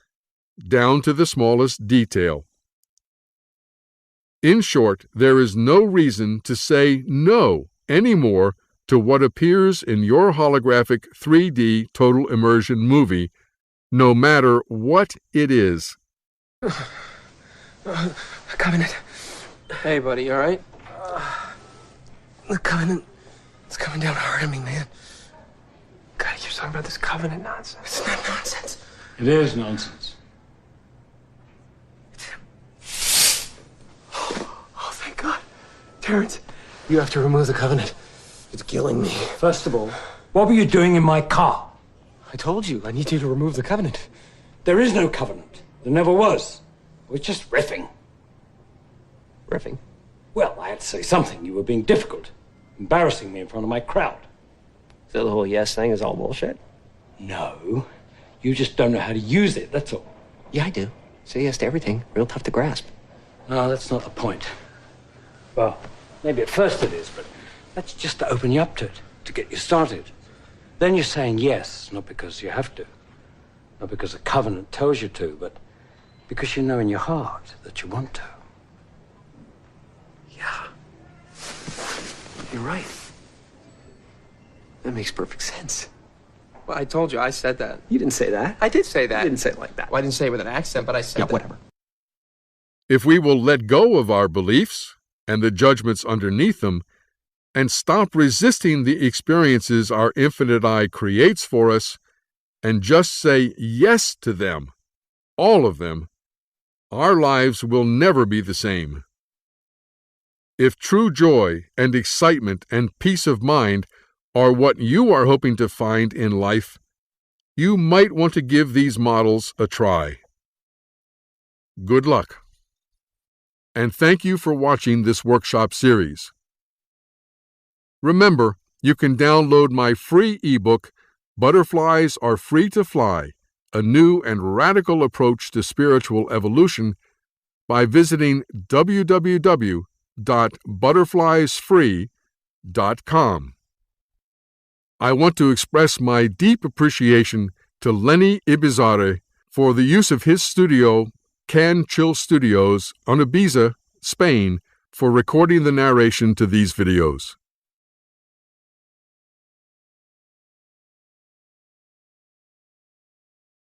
Speaker 1: down to the smallest detail. In short, there is no reason to say no anymore to what appears in your holographic 3D total immersion movie, no matter what it is.
Speaker 11: Covenant. Hey, buddy, you all right? The Covenant, it's coming down hard on me, man. God, he keeps talking about this Covenant nonsense. It's not nonsense.
Speaker 12: It is nonsense.
Speaker 11: Oh, thank God. Terrence, you have to remove the Covenant. It's killing me.
Speaker 12: First of all, what were you doing in my car?
Speaker 11: I told you, I need you to remove the Covenant.
Speaker 12: There is no covenant. There never was. It was just riffing.
Speaker 11: Riffing?
Speaker 12: Well, I had to say something. You were being difficult, embarrassing me in front of my crowd.
Speaker 11: So the whole yes thing is all bullshit?
Speaker 12: No. You just don't know how to use it, that's all.
Speaker 11: Yeah, I do. Say yes to everything. Real tough to grasp.
Speaker 12: No, that's not the point. Well, maybe at first it is, but that's just to open you up to it, to get you started. Then you're saying yes, not because you have to, not because a covenant tells you to, but because you know in your heart that you want to.
Speaker 11: Yeah. You're right. That makes perfect sense. Well, I told you, I said that. You didn't say that. I did say that. You didn't say it like that. Well, I didn't say it with an accent, but I said that. Whatever.
Speaker 1: If we will let go of our beliefs and the judgments underneath them, and stop resisting the experiences our infinite eye creates for us, and just say yes to them, all of them, our lives will never be the same. If true joy and excitement and peace of mind are what you are hoping to find in life, you might want to give these models a try. Good luck. And thank you for watching this workshop series. Remember, you can download my free ebook, Butterflies Are Free to Fly, A New and Radical Approach to Spiritual Evolution, by visiting www.butterfliesfree.com. I want to express my deep appreciation to Lenny Ibizarre for the use of his studio, Can Chill Studios, on Ibiza, Spain, for recording the narration to these videos.